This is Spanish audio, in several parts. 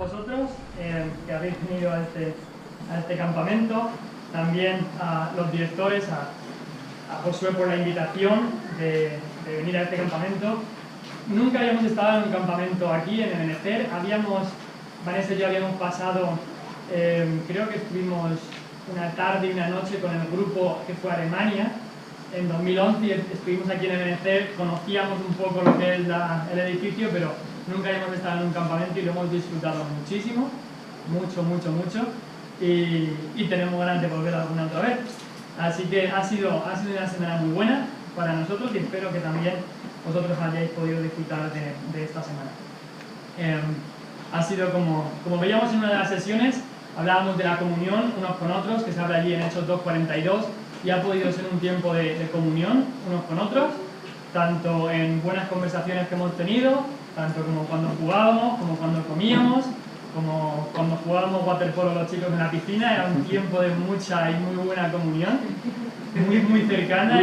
vosotros que habéis venido a este campamento, también a los directores, a Josué por la invitación de venir a este campamento. Nunca habíamos estado en un campamento aquí en Ebenezer. Vanessa y yo habíamos pasado, creo que estuvimos una tarde y una noche con el grupo que fue a Alemania en 2011 y estuvimos aquí en Ebenezer. Conocíamos un poco lo que es el edificio, pero nunca habíamos estado en un campamento y lo hemos disfrutado muchísimo, mucho, y tenemos ganas de volver alguna otra vez. Así que ha sido una semana muy buena para nosotros y espero que también vosotros hayáis podido disfrutar de esta semana. Ha sido como veíamos en una de las sesiones, hablábamos de la comunión unos con otros, que se habla allí en Hechos 2:42, y ha podido ser un tiempo de comunión unos con otros, tanto en buenas conversaciones que hemos tenido, tanto como cuando jugábamos, como cuando comíamos, como cuando jugábamos waterpolo los chicos en la piscina. Era un tiempo de mucha y muy buena comunión, muy cercana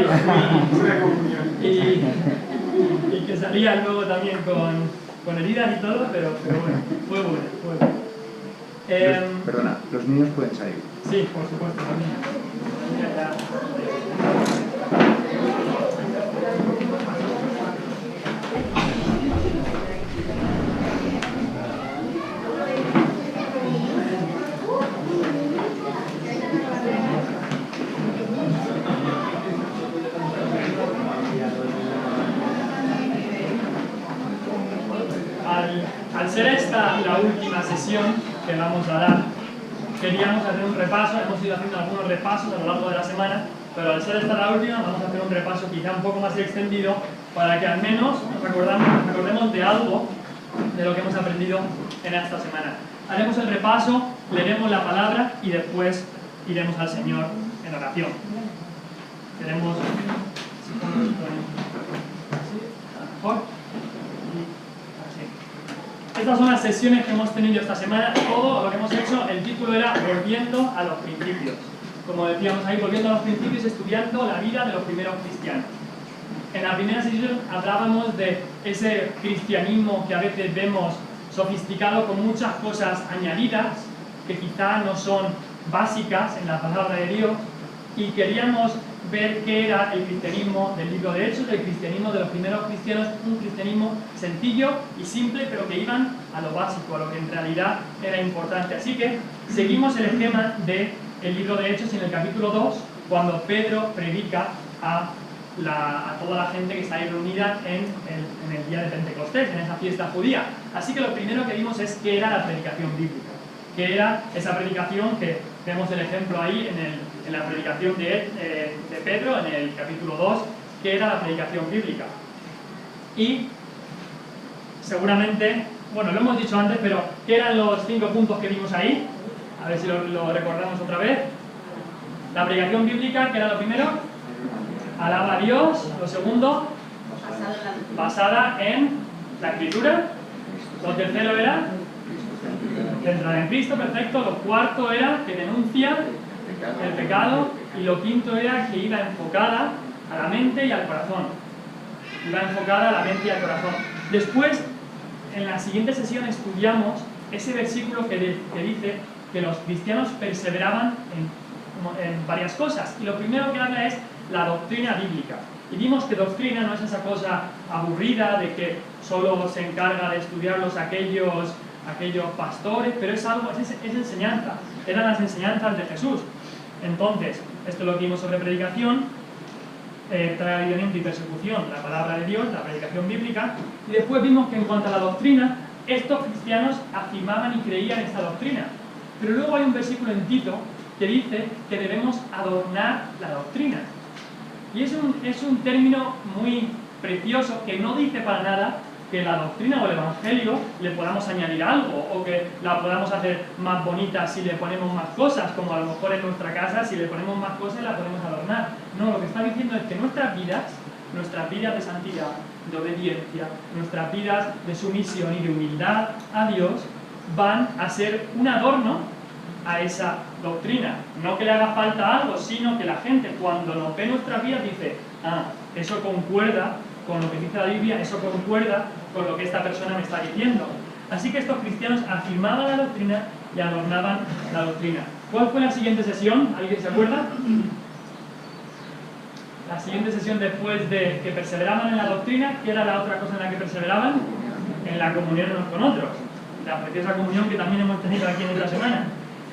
y que salía luego también con heridas y todo, pero bueno, fue bueno. Perdona, ¿los niños pueden salir? Sí, por supuesto, los niños. Al ser esta la última sesión que vamos a dar, queríamos hacer un repaso. Hemos ido haciendo algunos repasos a lo largo de la semana, pero al ser esta la última vamos a hacer un repaso quizá un poco más extendido para que al menos recordemos de algo de lo que hemos aprendido en esta semana. Haremos el repaso, leeremos la palabra y después iremos al Señor en oración. Tenemos... Estas son las sesiones que hemos tenido esta semana. Todo lo que hemos hecho, el título era Volviendo a los principios. Como decíamos ahí, volviendo a los principios, estudiando la vida de los primeros cristianos. En la primera sesión hablábamos de ese cristianismo que a veces vemos sofisticado con muchas cosas añadidas que quizá no son básicas en la palabra de Dios, y queríamos ver qué era el cristianismo del libro de Hechos, el cristianismo de los primeros cristianos, un cristianismo sencillo y simple, pero que iban a lo básico, a lo que en realidad era importante. Así que seguimos el esquema del libro de Hechos en el capítulo 2, cuando Pedro predica a toda la gente que está ahí reunida en el día de Pentecostés, en esa fiesta judía. Así que lo primero que vimos es qué era la predicación bíblica, qué era esa predicación que vemos el ejemplo ahí en la predicación de Pedro, en el capítulo 2, que era la predicación bíblica. Y seguramente, bueno, lo hemos dicho antes, pero ¿qué eran los 5 puntos que vimos ahí? A ver si lo recordamos otra vez. La predicación bíblica, ¿qué era lo primero? Alaba a Dios. Lo segundo, basada en la Escritura. Lo tercero era centrada en Cristo, perfecto. Lo cuarto era que denuncia el pecado, y lo quinto era que iba enfocada a la mente y al corazón. Iba enfocada a la mente y al corazón. Después, en la siguiente sesión, estudiamos ese versículo que dice que los cristianos perseveraban en varias cosas, y lo primero que habla es la doctrina bíblica. Y vimos que doctrina no es esa cosa aburrida de que solo se encarga de estudiarlos aquellos pastores, pero es enseñanza. Eran las enseñanzas de Jesús. Entonces, esto es lo que vimos sobre predicación, avivamiento y persecución, la palabra de Dios, la predicación bíblica. Y después vimos que en cuanto a la doctrina, estos cristianos afirmaban y creían esta doctrina. Pero luego hay un versículo en Tito que dice que debemos adornar la doctrina. Y es un término muy precioso, que no dice para nada que la doctrina o el evangelio le podamos añadir algo, o que la podamos hacer más bonita si le ponemos más cosas, como a lo mejor en nuestra casa, si le ponemos más cosas la podemos adornar. No, lo que está diciendo es que nuestras vidas de santidad, de obediencia, nuestras vidas de sumisión y de humildad a Dios van a ser un adorno a esa doctrina. No que le haga falta algo, sino que la gente, cuando nos ve nuestras vidas, dice: ah, eso concuerda con lo que dice la Biblia, eso concuerda con lo que esta persona me está diciendo. Así que estos cristianos afirmaban la doctrina y adornaban la doctrina. ¿Cuál fue la siguiente sesión? ¿Alguien se acuerda? La siguiente sesión después de que perseveraban en la doctrina, ¿qué era la otra cosa en la que perseveraban? En la comunión unos con otros. La preciosa comunión que también hemos tenido aquí en esta semana.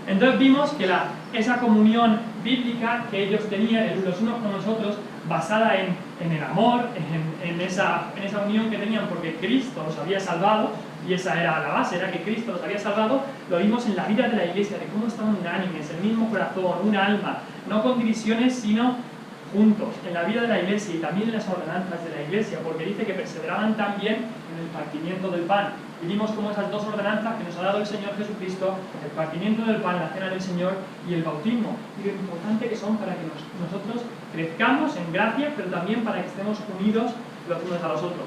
Entonces vimos que esa comunión bíblica que ellos tenían los unos con los otros, basada en el amor, en esa unión que tenían porque Cristo los había salvado, y esa era la base, era que Cristo los había salvado, lo vimos en la vida de la iglesia, de cómo estaban unánimes, el mismo corazón, un alma, no con divisiones, sino juntos, en la vida de la iglesia y también en las ordenanzas de la iglesia, porque dice que perseveraban también en el partimiento del pan. Y vimos cómo esas dos ordenanzas que nos ha dado el Señor Jesucristo, el partimiento del pan, la cena del Señor y el bautismo, y lo importante que son para que nosotros crezcamos en gracia, pero también para que estemos unidos los unos a los otros.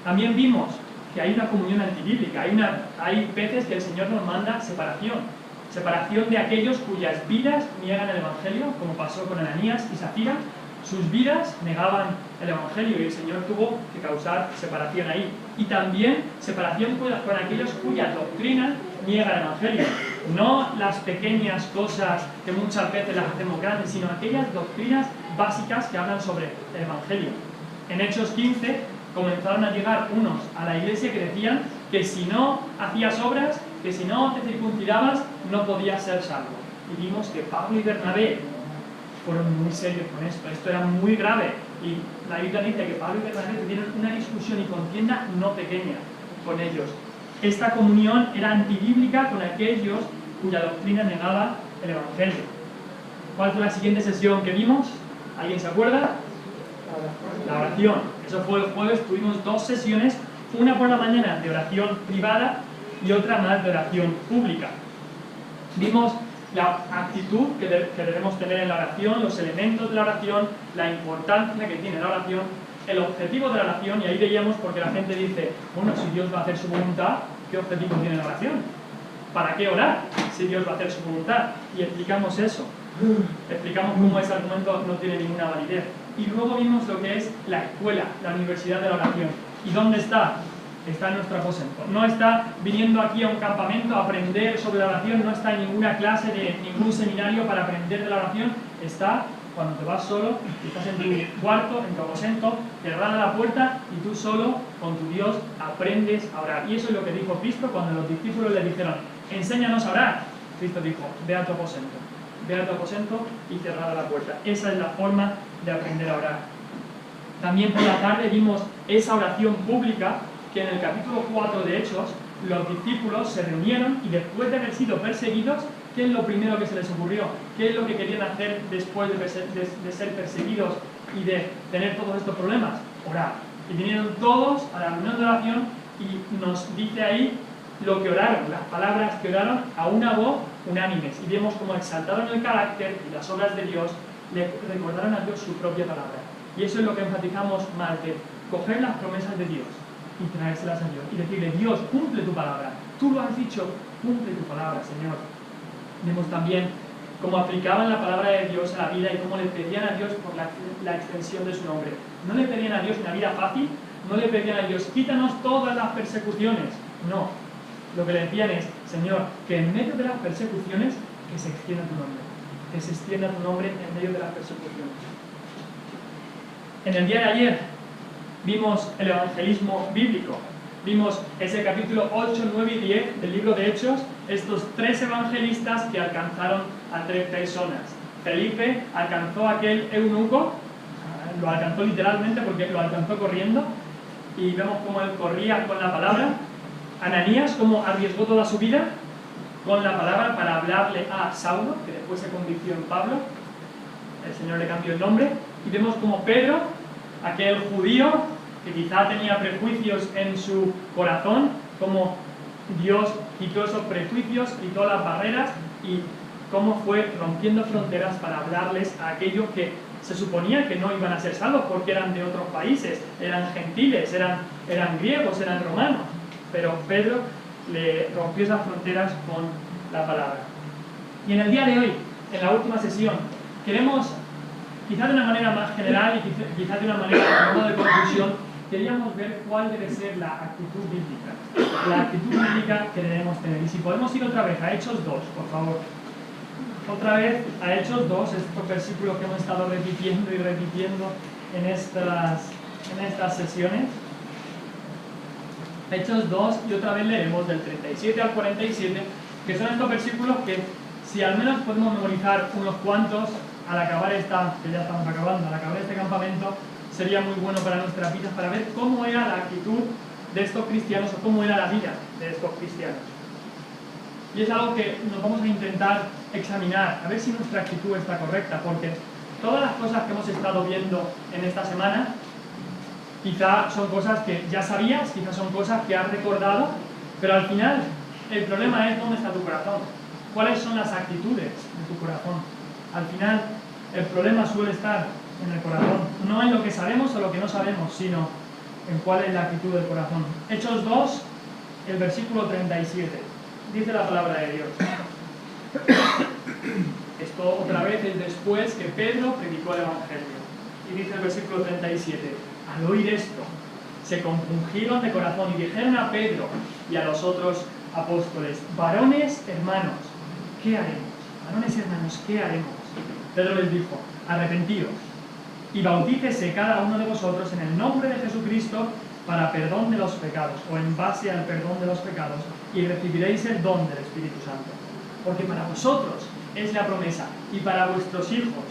También vimos que hay una comunión antibíblica, hay veces que el Señor nos manda separación de aquellos cuyas vidas niegan el Evangelio, como pasó con Ananías y Zafira. Sus vidas negaban el Evangelio y el Señor tuvo que causar separación ahí. Y también separación con aquellos cuya doctrina niega el Evangelio. No las pequeñas cosas que muchas veces las hacemos grandes, sino aquellas doctrinas básicas que hablan sobre el Evangelio. En Hechos 15 comenzaron a llegar unos a la iglesia que decían que si no hacías obras, que si no te circuncidabas, no podías ser salvo. Y vimos que Pablo y Bernabé fueron muy serios con esto. Esto era muy grave. Y la Biblia dice que Pablo y Bernabé tuvieron una discusión y contienda no pequeña con ellos. Esta comunión era antibíblica con aquellos cuya doctrina negaba el Evangelio. ¿Cuál fue la siguiente sesión que vimos? ¿Alguien se acuerda? La oración. Eso fue el jueves. Tuvimos dos sesiones, una por la mañana de oración privada y otra más de oración pública. Vimos la actitud que debemos tener en la oración, los elementos de la oración, la importancia que tiene la oración, el objetivo de la oración, y ahí veíamos porque la gente dice, bueno, si Dios va a hacer su voluntad, ¿qué objetivo tiene la oración? ¿Para qué orar si Dios va a hacer su voluntad? Y explicamos eso. Explicamos cómo ese argumento no tiene ninguna validez. Y luego vimos lo que es la escuela, la universidad de la oración. ¿Y dónde está? Está en nuestro aposento. No está viniendo aquí a un campamento a aprender sobre la oración, no está en ninguna clase de ningún seminario para aprender de la oración. Está cuando te vas solo, estás en tu cuarto, en tu aposento, cerrada la puerta y tú solo con tu Dios aprendes a orar. Y eso es lo que dijo Cristo cuando los discípulos le dijeron, enséñanos a orar. Cristo dijo, ve a tu aposento y cerrada la puerta. Esa es la forma de aprender a orar. También por la tarde vimos esa oración pública que en el capítulo 4 de Hechos los discípulos se reunieron y después de haber sido perseguidos, ¿qué es lo primero que se les ocurrió? ¿Qué es lo que querían hacer después de ser perseguidos y de tener todos estos problemas? Orar. Y vinieron todos a la reunión de oración y nos dice ahí lo que oraron, las palabras que oraron a una voz unánimes. Y vemos cómo exaltaron el carácter y las obras de Dios, le recordaron a Dios su propia palabra. Y eso es lo que enfatizamos más, de coger las promesas de Dios y traérselas a Dios y decirle, Dios, cumple tu palabra, tú lo has dicho, cumple tu palabra, Señor. Vemos también cómo aplicaban la palabra de Dios a la vida y cómo le pedían a Dios por la extensión de su nombre. No le pedían a Dios una vida fácil, no le pedían a Dios, quítanos todas las persecuciones. No, lo que le decían es, Señor, que en medio de las persecuciones, que se extienda tu nombre, que se extienda tu nombre en medio de las persecuciones. En el día de ayer vimos el evangelismo bíblico, vimos ese capítulo 8, 9 y 10 del libro de Hechos, estos tres evangelistas que alcanzaron a tres personas. Felipe alcanzó a aquel eunuco, lo alcanzó literalmente porque lo alcanzó corriendo, y vemos cómo él corría con la palabra. Ananías, cómo arriesgó toda su vida con la palabra para hablarle a Saulo, que después se convirtió en Pablo. El Señor le cambió el nombre. Y vemos como Pedro, aquel judío que quizá tenía prejuicios en su corazón, como Dios quitó esos prejuicios, quitó las barreras y cómo fue rompiendo fronteras para hablarles a aquellos que se suponía que no iban a ser salvos porque eran de otros países, eran gentiles, eran griegos, eran romanos. Pero Pedro le rompió esas fronteras con la palabra. Y en el día de hoy, en la última sesión, queremos, quizás de una manera más general y quizás de una manera de conclusión, queríamos ver cuál debe ser la actitud bíblica. La actitud bíblica que debemos tener. Y si podemos ir otra vez a Hechos 2, por favor. Otra vez a Hechos 2, estos versículos que hemos estado repitiendo y repitiendo en estas sesiones. Hechos 2, y otra vez leemos del 37 al 47, que son estos versículos que, si al menos podemos memorizar unos cuantos al acabar que ya estamos acabando, al acabar este campamento, sería muy bueno para nuestras vidas, para ver cómo era la actitud de estos cristianos o cómo era la vida de estos cristianos. Y es algo que nos vamos a intentar examinar, a ver si nuestra actitud está correcta, porque todas las cosas que hemos estado viendo en esta semana, quizá son cosas que ya sabías, quizá son cosas que has recordado, pero al final el problema es dónde está tu corazón, cuáles son las actitudes de tu corazón. Al final el problema suele estar en el corazón, no en lo que sabemos o lo que no sabemos, sino en cuál es la actitud del corazón. Hechos 2, el versículo 37, dice la palabra de Dios. Esto otra vez es después que Pedro predicó el Evangelio. Y dice el versículo 37, al oír esto, se compungieron de corazón y dijeron a Pedro y a los otros apóstoles: varones hermanos, ¿qué haremos? Varones hermanos, ¿qué haremos? Pedro les dijo: arrepentidos y bautícese cada uno de vosotros en el nombre de Jesucristo para perdón de los pecados, o en base al perdón de los pecados, y recibiréis el don del Espíritu Santo. Porque para vosotros es la promesa, y para vuestros hijos,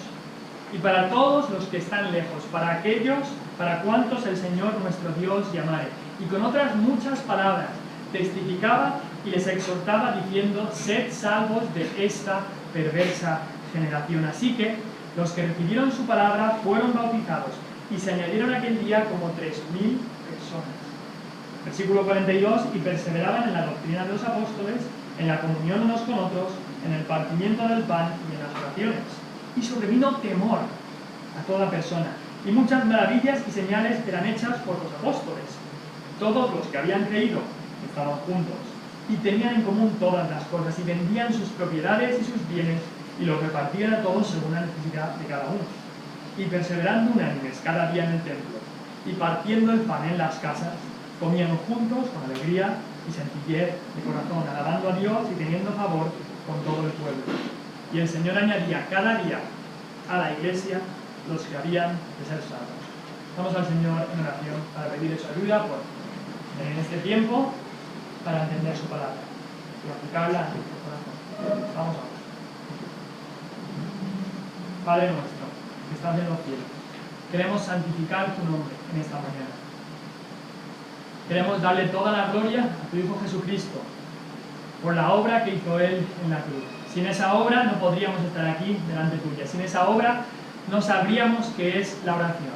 y para todos los que están lejos, para aquellos, para cuantos el Señor nuestro Dios llamare. Y con otras muchas palabras testificaba y les exhortaba diciendo: sed salvos de esta perversa generación. Así que los que recibieron su palabra fueron bautizados, y se añadieron aquel día como 3.000 personas. Versículo 42, y perseveraban en la doctrina de los apóstoles, en la comunión unos con otros, en el partimiento del pan y en las oraciones. Y sobrevino temor a toda persona, y muchas maravillas y señales eran hechas por los apóstoles. Todos los que habían creído estaban juntos, y tenían en común todas las cosas, y vendían sus propiedades y sus bienes, y los repartían a todos según la necesidad de cada uno. Y perseverando unánimes cada día en el templo, y partiendo el pan en las casas, comían juntos con alegría y sencillez de corazón, alabando a Dios y teniendo favor con todo el pueblo. Y el Señor añadía cada día a la iglesia los que habían de ser salvos. Vamos al Señor en oración para pedirle su ayuda en este tiempo, para entender su palabra y aplicarla en nuestro corazón. Vamos a ver. Padre nuestro, que estás en los cielos, queremos santificar tu nombre en esta mañana. Queremos darle toda la gloria a tu Hijo Jesucristo por la obra que hizo Él en la cruz. Sin esa obra no podríamos estar aquí delante tuya. Sin esa obra no sabríamos qué es la oración.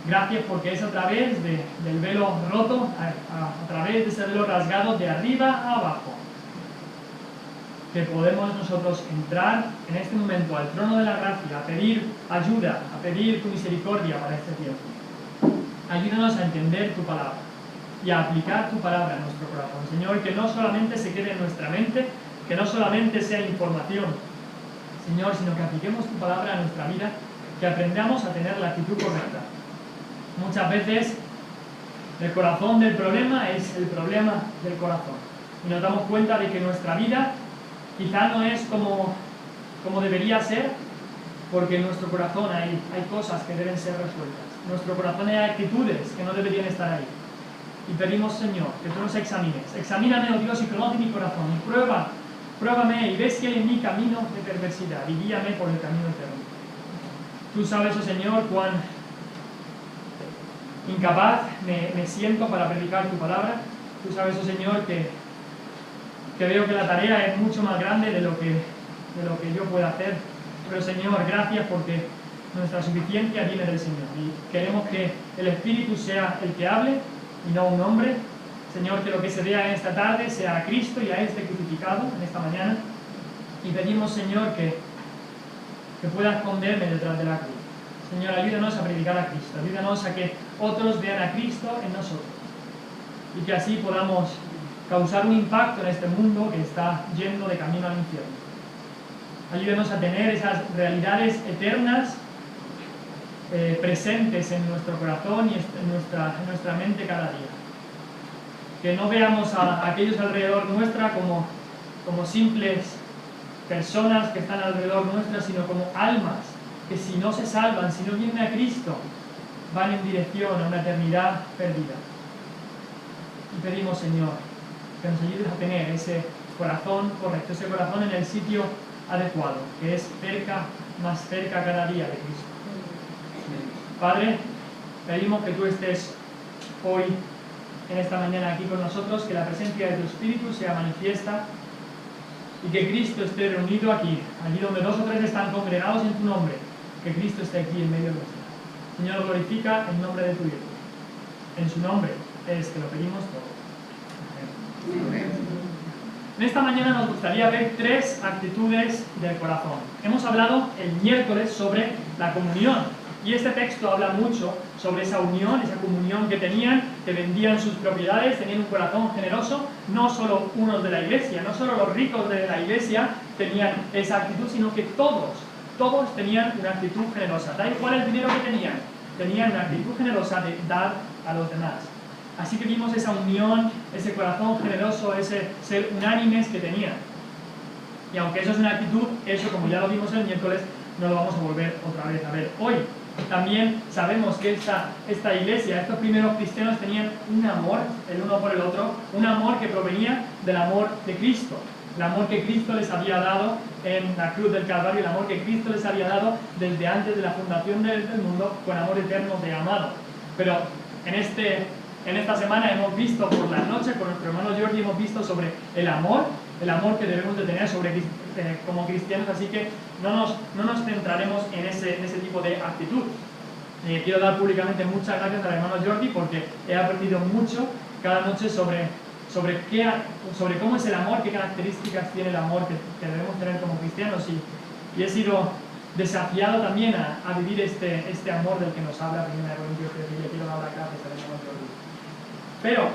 Gracias porque es a través del velo roto, a través de ese velo rasgado de arriba a abajo, que podemos nosotros entrar en este momento al trono de la gracia, a pedir ayuda, a pedir tu misericordia para este tiempo. Ayúdanos a entender tu palabra y a aplicar tu palabra en nuestro corazón. Señor, que no solamente se quede en nuestra mente, que no solamente sea información, Señor, sino que apliquemos tu palabra a nuestra vida, que aprendamos a tener la actitud correcta. Muchas veces el corazón del problema es el problema del corazón. Y nos damos cuenta de que nuestra vida quizá no es como debería ser, porque en nuestro corazón hay cosas que deben ser resueltas. En nuestro corazón hay actitudes que no deberían estar ahí. Y pedimos, Señor, que tú nos examines. Examíname, oh Dios, y conoce mi corazón. Y pruébame y ves que hay en mí camino de perversidad, y guíame por el camino eterno. Tú sabes, oh Señor, cuán incapaz me siento para predicar tu palabra. Tú sabes, oh Señor, que veo que la tarea es mucho más grande de lo que yo pueda hacer. Pero, Señor, gracias porque nuestra suficiencia viene del Señor. Y queremos que el Espíritu sea el que hable y no un hombre. Señor, que lo que se vea en esta tarde sea a Cristo y a este crucificado en esta mañana. Y pedimos, Señor, que pueda esconderme detrás de la cruz. Señor, ayúdanos a predicar a Cristo. Ayúdanos a que otros vean a Cristo en nosotros. Y que así podamos causar un impacto en este mundo que está yendo de camino al infierno. Ayúdanos a tener esas realidades eternas presentes en nuestro corazón y en nuestra mente cada día. Que no veamos a aquellos alrededor nuestra como simples personas que están alrededor nuestra, sino como almas que si no se salvan, si no vienen a Cristo, van en dirección a una eternidad perdida. Y pedimos, Señor, que nos ayudes a tener ese corazón correcto, ese corazón en el sitio adecuado, que es más cerca cada día de Cristo. Padre, pedimos que tú estés hoy, en esta mañana aquí con nosotros, que la presencia de tu Espíritu sea manifiesta y que Cristo esté reunido aquí, allí donde 2 o 3 están congregados en tu nombre, que Cristo esté aquí en medio de nosotros. Señor, glorifica el nombre de tu Hijo. En su nombre es que lo pedimos todo. Amén. En esta mañana nos gustaría ver 3 actitudes del corazón. Hemos hablado el miércoles sobre la comunión. Y este texto habla mucho sobre esa unión, esa comunión que tenían, que vendían sus propiedades, tenían un corazón generoso. No solo unos de la iglesia, no solo los ricos de la iglesia tenían esa actitud, sino que todos tenían una actitud generosa. Da igual el dinero que tenían una actitud generosa de dar a los demás. Así que vimos esa unión, ese corazón generoso, ese ser unánimes que tenían. Y aunque eso es una actitud, eso, como ya lo vimos el miércoles, no lo vamos a volver otra vez a ver hoy. También sabemos que esta iglesia, estos primeros cristianos tenían un amor el uno por el otro, un amor que provenía del amor de Cristo, el amor que Cristo les había dado en la cruz del Calvario, el amor que Cristo les había dado desde antes de la fundación del mundo, con amor eterno de amado. Pero en esta semana hemos visto por la noche con nuestro hermano Jordi, hemos visto sobre el amor que debemos de tener como cristianos, así que no nos centraremos en ese tipo de actitud. Quiero dar públicamente muchas gracias al hermano Jordi porque he aprendido mucho cada noche sobre cómo es el amor, qué características tiene el amor que debemos tener como cristianos, y he sido desafiado también a vivir este amor del que nos habla 1 Corintios 13, y le quiero dar las gracias al hermano Jordi. Pero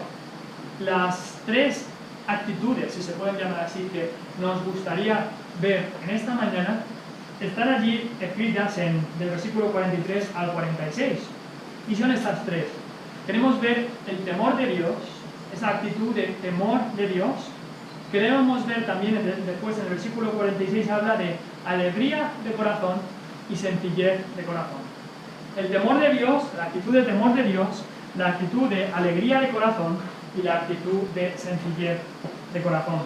las 3 actitudes, si se pueden llamar así, que nos gustaría ver en esta mañana, están allí escritas del versículo 43 al 46. Y son estas 3. Queremos ver el temor de Dios, esa actitud de temor de Dios. Queremos ver también, después en el versículo 46 habla de alegría de corazón y sencillez de corazón. El temor de Dios, la actitud de temor de Dios, la actitud de alegría de corazón y la actitud de sencillez de corazón.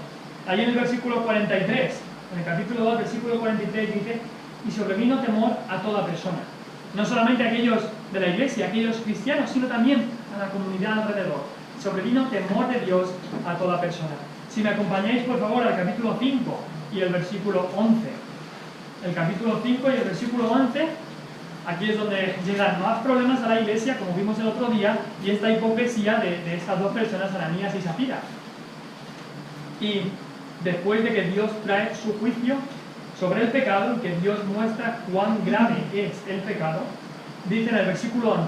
Ahí en el versículo 43, en el capítulo 2, versículo 43 dice: y sobrevino temor a toda persona. No solamente a aquellos de la iglesia, a aquellos cristianos, sino también a la comunidad alrededor. Sobrevino temor de Dios a toda persona. Si me acompañáis por favor al capítulo 5 y el versículo 11. El capítulo 5 y el versículo 11, aquí es donde llegan más problemas a la iglesia, como vimos el otro día, y esta hipocresía de estas 2 personas, Ananías y Zafira. Y después de que Dios trae su juicio sobre el pecado, y que Dios muestra cuán grave es el pecado, dice en el versículo 11: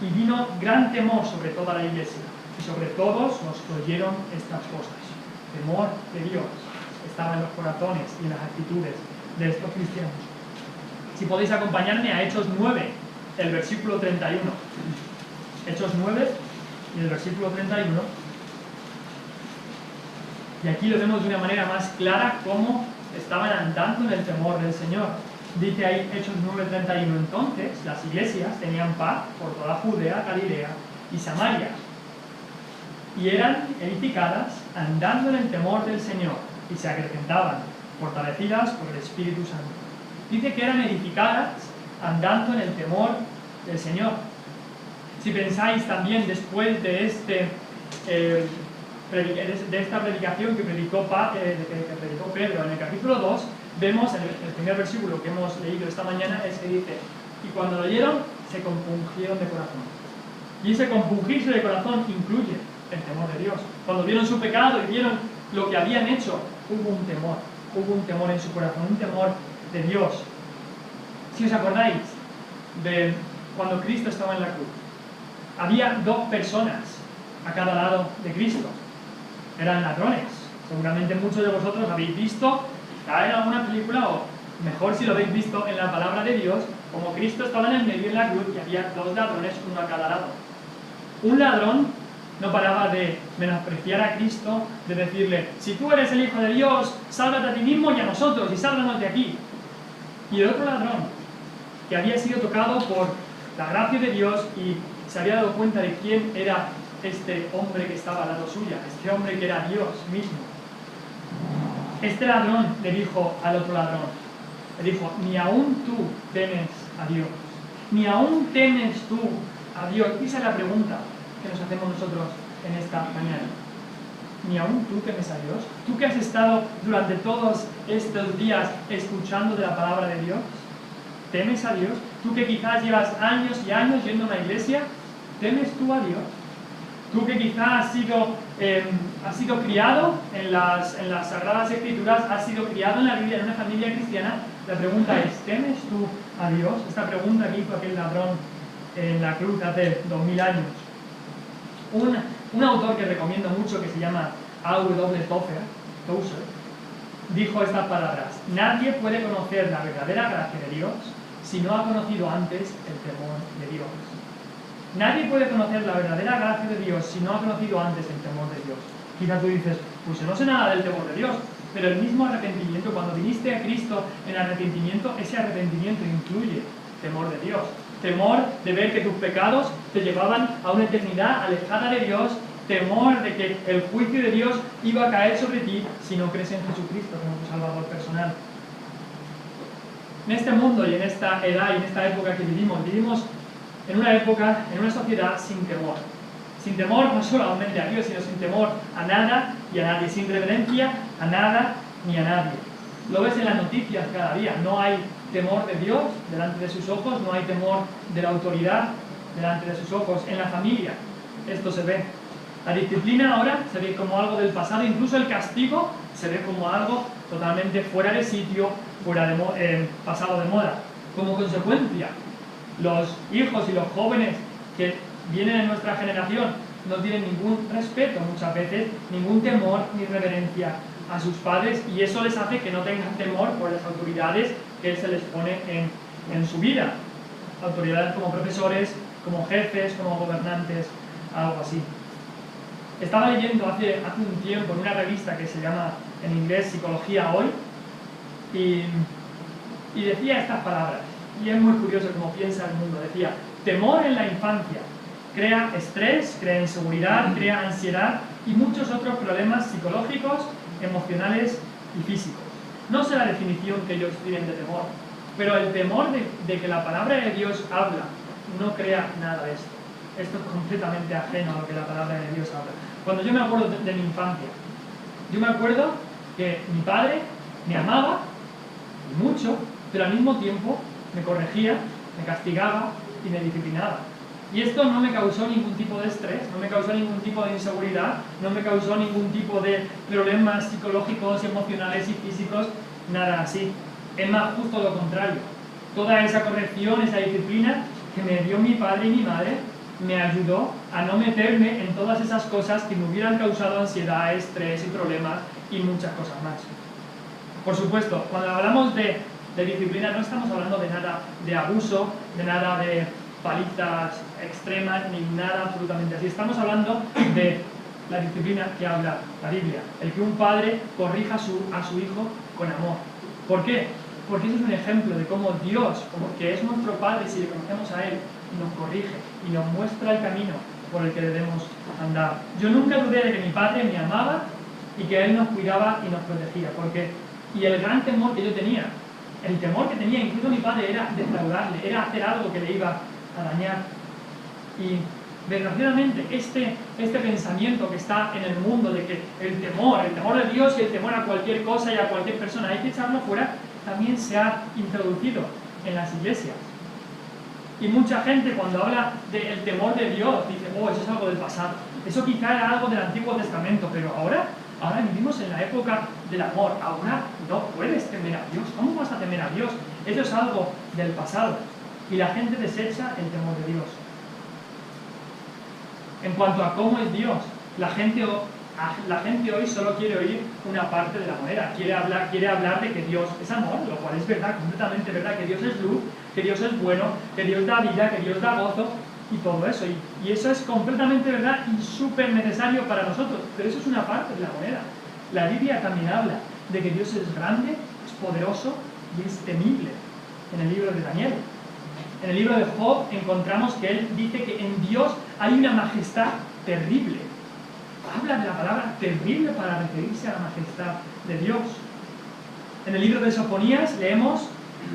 y vino gran temor sobre toda la iglesia, y sobre todos los que oyeron estas cosas. Temor de Dios estaba en los corazones y en las actitudes de estos cristianos. Si podéis acompañarme a Hechos 9, el versículo 31. Hechos 9 y el versículo 31. Y aquí lo vemos de una manera más clara cómo estaban andando en el temor del Señor. Dice ahí Hechos 9:31: entonces las iglesias tenían paz por toda Judea, Galilea y Samaria, y eran edificadas andando en el temor del Señor, y se acrecentaban, fortalecidas por el Espíritu Santo. Dice que eran edificadas andando en el temor del Señor. Si pensáis también después de esta predicación que predicó Pedro en el capítulo 2, vemos en el primer versículo que hemos leído esta mañana, es que dice: y cuando lo oyeron, se compungieron de corazón. Y ese compungirse de corazón incluye el temor de Dios. Cuando vieron su pecado y vieron lo que habían hecho, hubo un temor en su corazón, un temor de Dios. Si os acordáis de cuando Cristo estaba en la cruz, había 2 personas a cada lado de Cristo. Eran ladrones. Seguramente muchos de vosotros habéis visto en alguna película, o mejor si lo habéis visto en la palabra de Dios, Como Cristo estaba en el medio de la cruz y había dos ladrones, uno a cada lado. Un ladrón no paraba de menospreciar a Cristo, de decirle, si tú eres el Hijo de Dios, sálvate a ti mismo y a nosotros, y sálvanos de aquí. Y el otro ladrón, que había sido tocado por la gracia de Dios y se había dado cuenta de quién era este hombre que estaba al lado suya, este hombre que era Dios mismo. Este ladrón le dijo al otro ladrón, le dijo, ni aún tú temes a Dios, ni aún temes tú a Dios. Y esa es la pregunta que nos hacemos nosotros en esta mañana. ¿Ni aún tú temes a Dios? ¿Tú que has estado durante todos estos días escuchando de la palabra de Dios? ¿Temes a Dios? ¿Tú que quizás llevas años y años yendo a una iglesia? ¿Temes tú a Dios? ¿Tú que quizás has sido criado en las Sagradas Escrituras, has sido criado en la Biblia, en una familia cristiana? La pregunta es, ¿temes tú a Dios? Esta pregunta que hizo aquel ladrón en la cruz hace 2000 años. Un autor que recomiendo mucho, que se llama A.W. Tozer, dijo estas palabras: nadie puede conocer la verdadera gracia de Dios si no ha conocido antes el temor de Dios. Nadie puede conocer la verdadera gracia de Dios si no ha conocido antes el temor de Dios. Quizás tú dices, pues yo no sé nada del temor de Dios, pero el mismo arrepentimiento, cuando viniste a Cristo en arrepentimiento, ese arrepentimiento incluye temor de Dios. Temor de ver que tus pecados te llevaban a una eternidad alejada de Dios, temor de que el juicio de Dios iba a caer sobre ti si no crees en Jesucristo como tu Salvador personal. En este mundo y en esta edad y en esta época que vivimos en una época, en una sociedad sin temor. Sin temor no solamente a Dios, sino sin temor a nada y a nadie, sin reverencia a nada ni a nadie. Lo ves en las noticias cada día, no hay temor de Dios delante de sus ojos, no hay temor de la autoridad delante de sus ojos. En la familia esto se ve. La disciplina ahora se ve como algo del pasado, incluso el castigo se ve como algo totalmente fuera de sitio, pasado de moda. Como consecuencia, los hijos y los jóvenes que vienen en nuestra generación no tienen ningún respeto muchas veces, ningún temor ni reverencia a sus padres, y eso les hace que no tengan temor por las autoridades que se les pone en su vida. Autoridades como profesores, como jefes, como gobernantes, algo así. Estaba leyendo hace un tiempo en una revista que se llama en inglés Psicología Hoy, y decía estas palabras, y es muy curioso cómo piensa el mundo. Decía, temor en la infancia crea estrés, crea inseguridad, crea ansiedad y muchos otros problemas psicológicos, emocionales y físicos. No sé la definición que ellos tienen de temor, pero el temor de que la palabra de Dios habla no crea nada de esto. Esto es completamente ajeno a lo que la palabra de Dios habla. Cuando yo me acuerdo de mi infancia, yo me acuerdo que mi padre me amaba y mucho, pero al mismo tiempo me corregía, me castigaba y me disciplinaba. Y esto no me causó ningún tipo de estrés, no me causó ningún tipo de inseguridad, no me causó ningún tipo de problemas psicológicos, emocionales y físicos, nada así. Es más, justo lo contrario. Toda esa corrección, esa disciplina que me dio mi padre y mi madre, me ayudó a no meterme en todas esas cosas que me hubieran causado ansiedad, estrés y problemas y muchas cosas más. Por supuesto, cuando hablamos de disciplina no estamos hablando de nada de abuso, de nada de palizas extremas, ni nada absolutamente así. Estamos hablando de la disciplina que habla la Biblia, el que un padre corrija a su hijo con amor. ¿Por qué? Porque eso es un ejemplo de cómo Dios, como que es nuestro Padre, si le conocemos a Él, nos corrige y nos muestra el camino por el que debemos andar. Yo nunca dudé de que mi Padre me amaba y que Él nos cuidaba y nos protegía, y el gran temor que yo tenía, el temor que tenía incluso mi padre, era defraudarle, era hacer algo que le iba a dañar. Y desgraciadamente este pensamiento que está en el mundo de que el temor de Dios y el temor a cualquier cosa y a cualquier persona hay que echarlo fuera, también se ha introducido en las iglesias. Y mucha gente cuando habla del temor de Dios dice, oh, eso es algo del pasado, eso quizá era algo del Antiguo Testamento, pero ahora vivimos en la época del amor. Ahora no puedes temer a Dios. ¿Cómo vas a temer a Dios? Eso es algo del pasado. Y la gente desecha el temor de Dios. En cuanto a cómo es Dios, la gente La gente hoy solo quiere oír una parte de la moneda, quiere hablar de que Dios es amor, lo cual es verdad, completamente verdad, que Dios es luz, que Dios es bueno, que Dios da vida, que Dios da gozo y todo eso. Y eso es completamente verdad y súper necesario para nosotros, pero eso es una parte de la moneda. La Biblia también habla de que Dios es grande, es poderoso y es temible. En el libro de Daniel. En el libro de Job encontramos que él dice que en Dios hay una majestad terrible. Habla de la palabra terrible para referirse a la majestad de Dios. En el libro de Sofonías leemos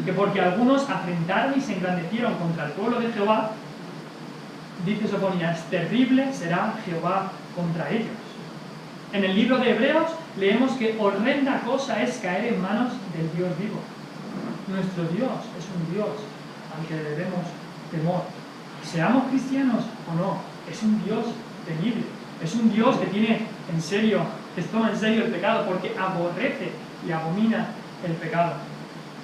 que porque algunos afrentaron y se engrandecieron contra el pueblo de Jehová, dice Sofonías, terrible será Jehová contra ellos. En el libro de Hebreos leemos que horrenda cosa es caer en manos del Dios vivo. Nuestro Dios es un Dios al que debemos temor. Seamos cristianos o no, es un Dios temible. Es un Dios que tiene en serio, que toma en serio el pecado porque aborrece y abomina el pecado.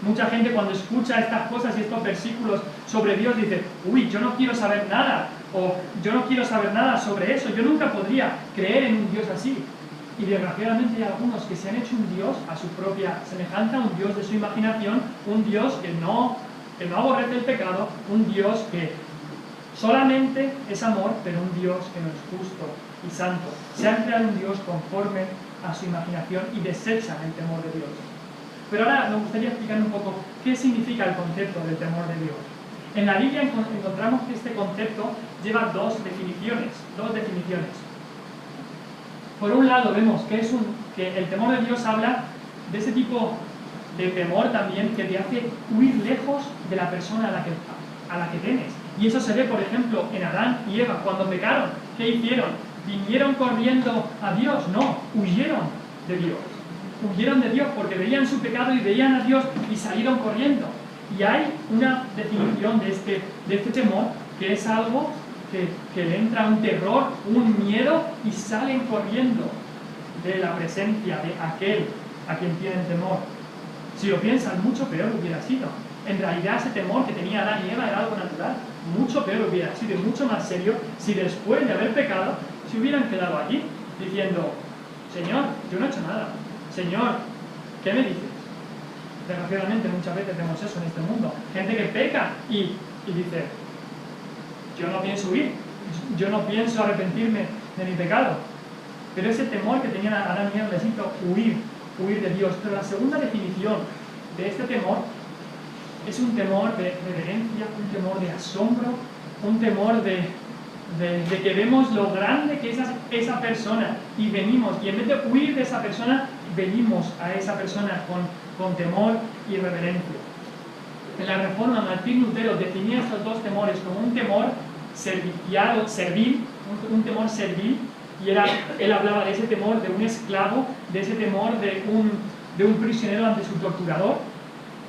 Mucha gente cuando escucha estas cosas y estos versículos sobre Dios dice, uy, yo no quiero saber nada, o yo no quiero saber nada sobre eso, yo nunca podría creer en un Dios así. Y desgraciadamente hay algunos que se han hecho un Dios a su propia semejanza, un Dios de su imaginación, un Dios que no aborrece el pecado, un Dios que solamente es amor, pero un Dios que no es justo y santo. Se han creado un Dios conforme a su imaginación y desechan el temor de Dios. Pero ahora me gustaría explicar un poco qué significa el concepto del temor de Dios. En la Biblia encontramos que este concepto lleva dos definiciones. Por un lado vemos que el temor de Dios habla de ese tipo de temor también que te hace huir lejos de la persona a la que temes. Y eso se ve, por ejemplo, en Adán y Eva. Cuando pecaron, ¿qué hicieron? ¿Vinieron corriendo a Dios? No, huyeron de Dios. Huyeron de Dios porque veían su pecado y veían a Dios y salieron corriendo. Y hay una definición de este temor que es algo que le entra un terror, un miedo y salen corriendo de la presencia de aquel a quien tienen temor. Si lo piensan, mucho peor hubiera sido. En realidad ese temor que tenía Adán y Eva era algo natural. Mucho peor hubiera sido y mucho más serio si después de haber pecado se hubieran quedado allí diciendo, Señor, yo no he hecho nada. Señor, ¿qué me dices? Desgraciadamente muchas veces vemos eso en este mundo. Gente que peca y dice, yo no pienso huir, yo no pienso arrepentirme de mi pecado. Pero ese temor que tenían Adán y Eva les hizo huir de Dios. Pero la segunda definición de este temor es un temor de reverencia, un temor de asombro, un temor de que vemos lo grande que es esa persona y venimos, y en vez de huir de esa persona, venimos a esa persona con temor y reverencia. En la Reforma, Martín Lutero definía estos dos temores como un temor servil, un temor servil, y él hablaba de ese temor de un esclavo, de ese temor de un prisionero ante su torturador,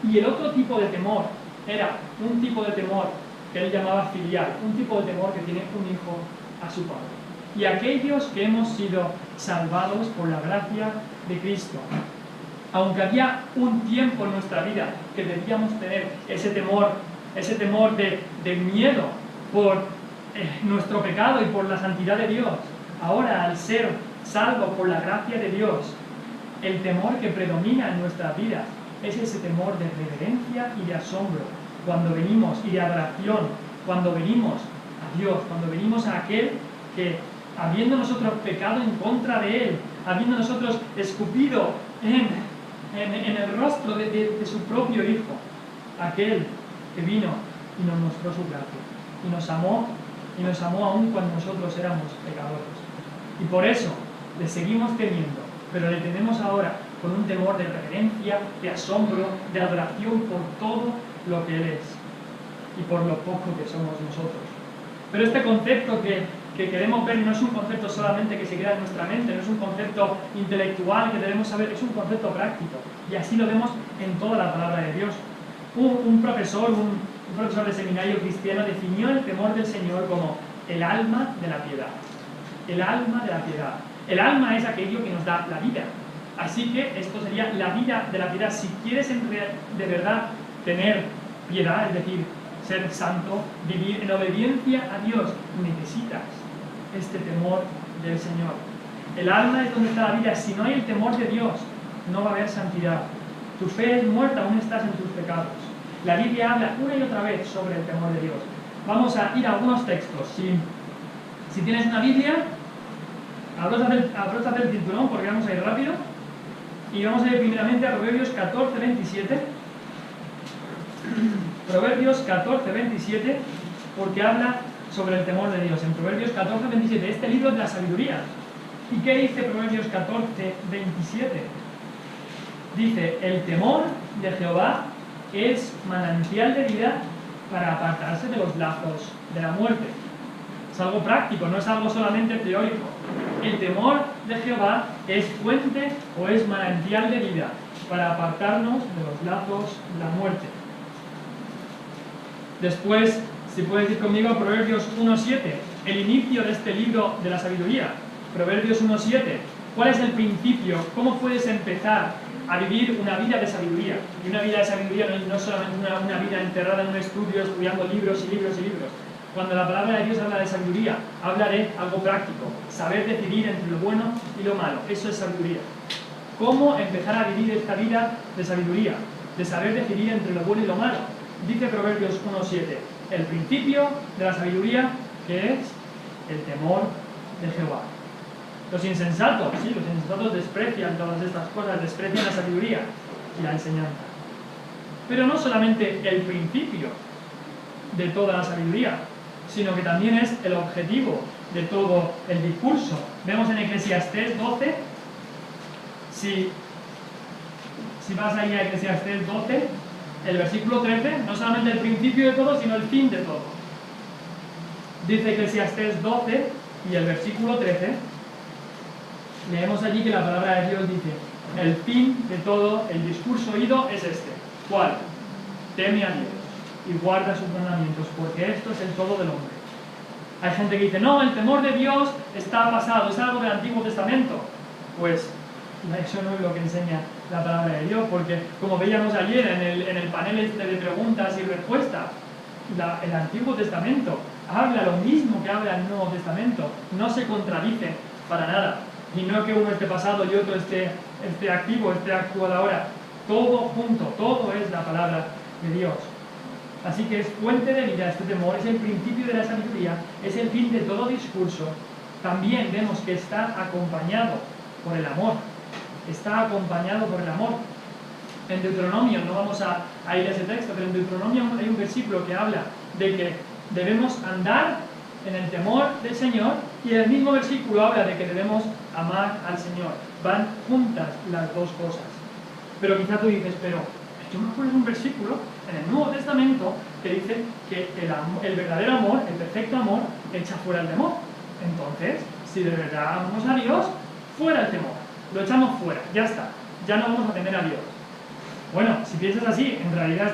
y el otro tipo de temor era un tipo de temor que él llamaba filial, un tipo de temor que tiene un hijo a su padre. Y aquellos que hemos sido salvados por la gracia de Cristo, aunque había un tiempo en nuestra vida que debíamos tener ese temor de miedo por nuestro pecado y por la santidad de Dios, ahora al ser salvos por la gracia de Dios, el temor que predomina en nuestras vidas es ese temor de reverencia y de asombro cuando venimos, y de adoración, cuando venimos a Dios, cuando venimos a aquel que, habiendo nosotros pecado en contra de Él, habiendo nosotros escupido en el rostro de su propio Hijo, aquel que vino y nos mostró su gracia, y nos amó aún cuando nosotros éramos pecadores. Y por eso le seguimos temiendo, pero le tenemos ahora con un temor de reverencia, de asombro, de adoración por todo lo que Él es y por lo poco que somos nosotros. Pero este concepto que queremos ver no es un concepto solamente que se queda en nuestra mente, no es un concepto intelectual que debemos saber, es un concepto práctico, y así lo vemos en toda la palabra de Dios. Un profesor de seminario cristiano definió el temor del Señor como el alma de la piedad. El alma de la piedad. El alma es aquello que nos da la vida. Así que esto sería la vida de la piedad. Si quieres de verdad tener piedad, es decir, ser santo, vivir en obediencia a Dios, necesitas este temor del Señor. El alma es donde está la vida. Si no hay el temor de Dios, no va a haber santidad. Tu fe es muerta, aún estás en tus pecados. La Biblia habla una y otra vez sobre el temor de Dios. Vamos a ir a algunos textos. Si tienes una Biblia, abróchate el cinturón porque vamos a ir rápido. Y vamos a ir primeramente a Proverbios 14:27. Proverbios 14:27, porque habla sobre el temor de Dios. En Proverbios 14:27, este libro es de la sabiduría. ¿Y qué dice Proverbios 14:27? Dice, el temor de Jehová es manantial de vida para apartarse de los lazos de la muerte. Es algo práctico, no es algo solamente teórico. El temor de Jehová es fuente o es manantial de vida para apartarnos de los lazos de la muerte. Después, si puedes ir conmigo a Proverbios 1:7, el inicio de este libro de la sabiduría. Proverbios 1:7. ¿Cuál es el principio? ¿Cómo puedes empezar a vivir una vida de sabiduría? Y una vida de sabiduría no es solamente una vida enterrada en un estudio, estudiando libros y libros y libros. Cuando la palabra de Dios habla de sabiduría, habla de algo práctico, saber decidir entre lo bueno y lo malo. Eso es sabiduría. ¿Cómo empezar a vivir esta vida de sabiduría? De saber decidir entre lo bueno y lo malo. Dice Proverbios 1:7, el principio de la sabiduría, que es el temor de Jehová. Los insensatos desprecian todas estas cosas, desprecian la sabiduría y la enseñanza. Pero no solamente el principio de toda la sabiduría, sino que también es el objetivo de todo el discurso. Vemos en Eclesiastés 12, si vas ahí a Eclesiastés 12, el versículo 13, no solamente el principio de todo, sino el fin de todo. Dice Eclesiastés 12 y el versículo 13, leemos allí que la palabra de Dios dice, el fin de todo el discurso oído es este. ¿Cuál? Teme a Dios y guarda sus mandamientos, porque esto es el todo del hombre. Hay gente que dice, no, el temor de Dios está pasado, es algo del Antiguo Testamento. Pues eso no es lo que enseña la palabra de Dios, porque como veíamos ayer en el panel de preguntas y respuestas, el Antiguo Testamento habla lo mismo que habla el Nuevo Testamento, no se contradice para nada. Y no es que uno esté pasado y otro esté activo, esté actuado ahora. Todo junto, todo es la palabra de Dios. Así que es fuente de vida este temor, es el principio de la sabiduría, es el fin de todo discurso. También vemos que está acompañado por el amor. Está acompañado por el amor. En Deuteronomio, no vamos a ir a ese texto, pero en Deuteronomio hay un versículo que habla de que debemos andar en el temor del Señor, y el mismo versículo habla de que debemos amar al Señor. Van juntas las dos cosas. Pero quizá tú dices, pero yo me acuerdo de un versículo en el Nuevo Testamento que dice que el verdadero amor, el perfecto amor, echa fuera el temor. Entonces, si de verdad amamos a Dios, fuera el temor. Lo echamos fuera, ya está. Ya no vamos a temer a Dios. Bueno, si piensas así, en realidad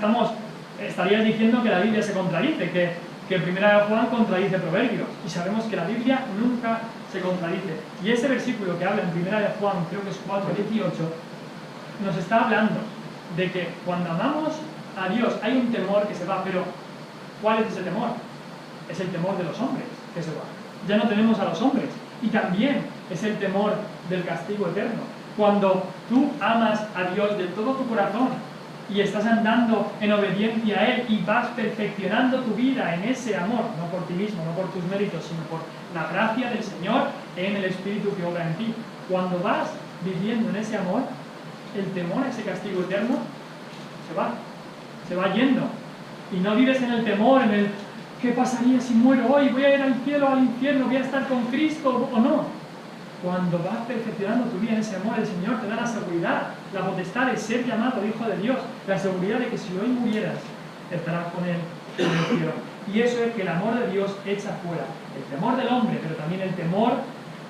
estarías diciendo que la Biblia se contradice, que Primera de Juan contradice Proverbios, y sabemos que la Biblia nunca se contradice. Y ese versículo que habla en Primera de Juan, creo que es 4:18, nos está hablando de que cuando amamos a Dios hay un temor que se va, pero ¿cuál es ese temor? Es el temor de los hombres que se va. Ya no tenemos a los hombres. Y también es el temor del castigo eterno. Cuando tú amas a Dios de todo tu corazón y estás andando en obediencia a Él y vas perfeccionando tu vida en ese amor, no por ti mismo, no por tus méritos, sino por la gracia del Señor en el Espíritu que obra en ti. Cuando vas viviendo en ese amor, el temor a ese castigo eterno se va yendo. Y no vives en el temor, en el ¿qué pasaría si muero hoy? ¿Voy a ir al cielo o al infierno? ¿Voy a estar con Cristo o no? Cuando vas perfeccionando tu vida en ese amor, el Señor te da la seguridad, la potestad de ser llamado Hijo de Dios, la seguridad de que si hoy murieras, estarás con Él en el cielo. Y eso es que el amor de Dios echa fuera el temor del hombre, pero también el temor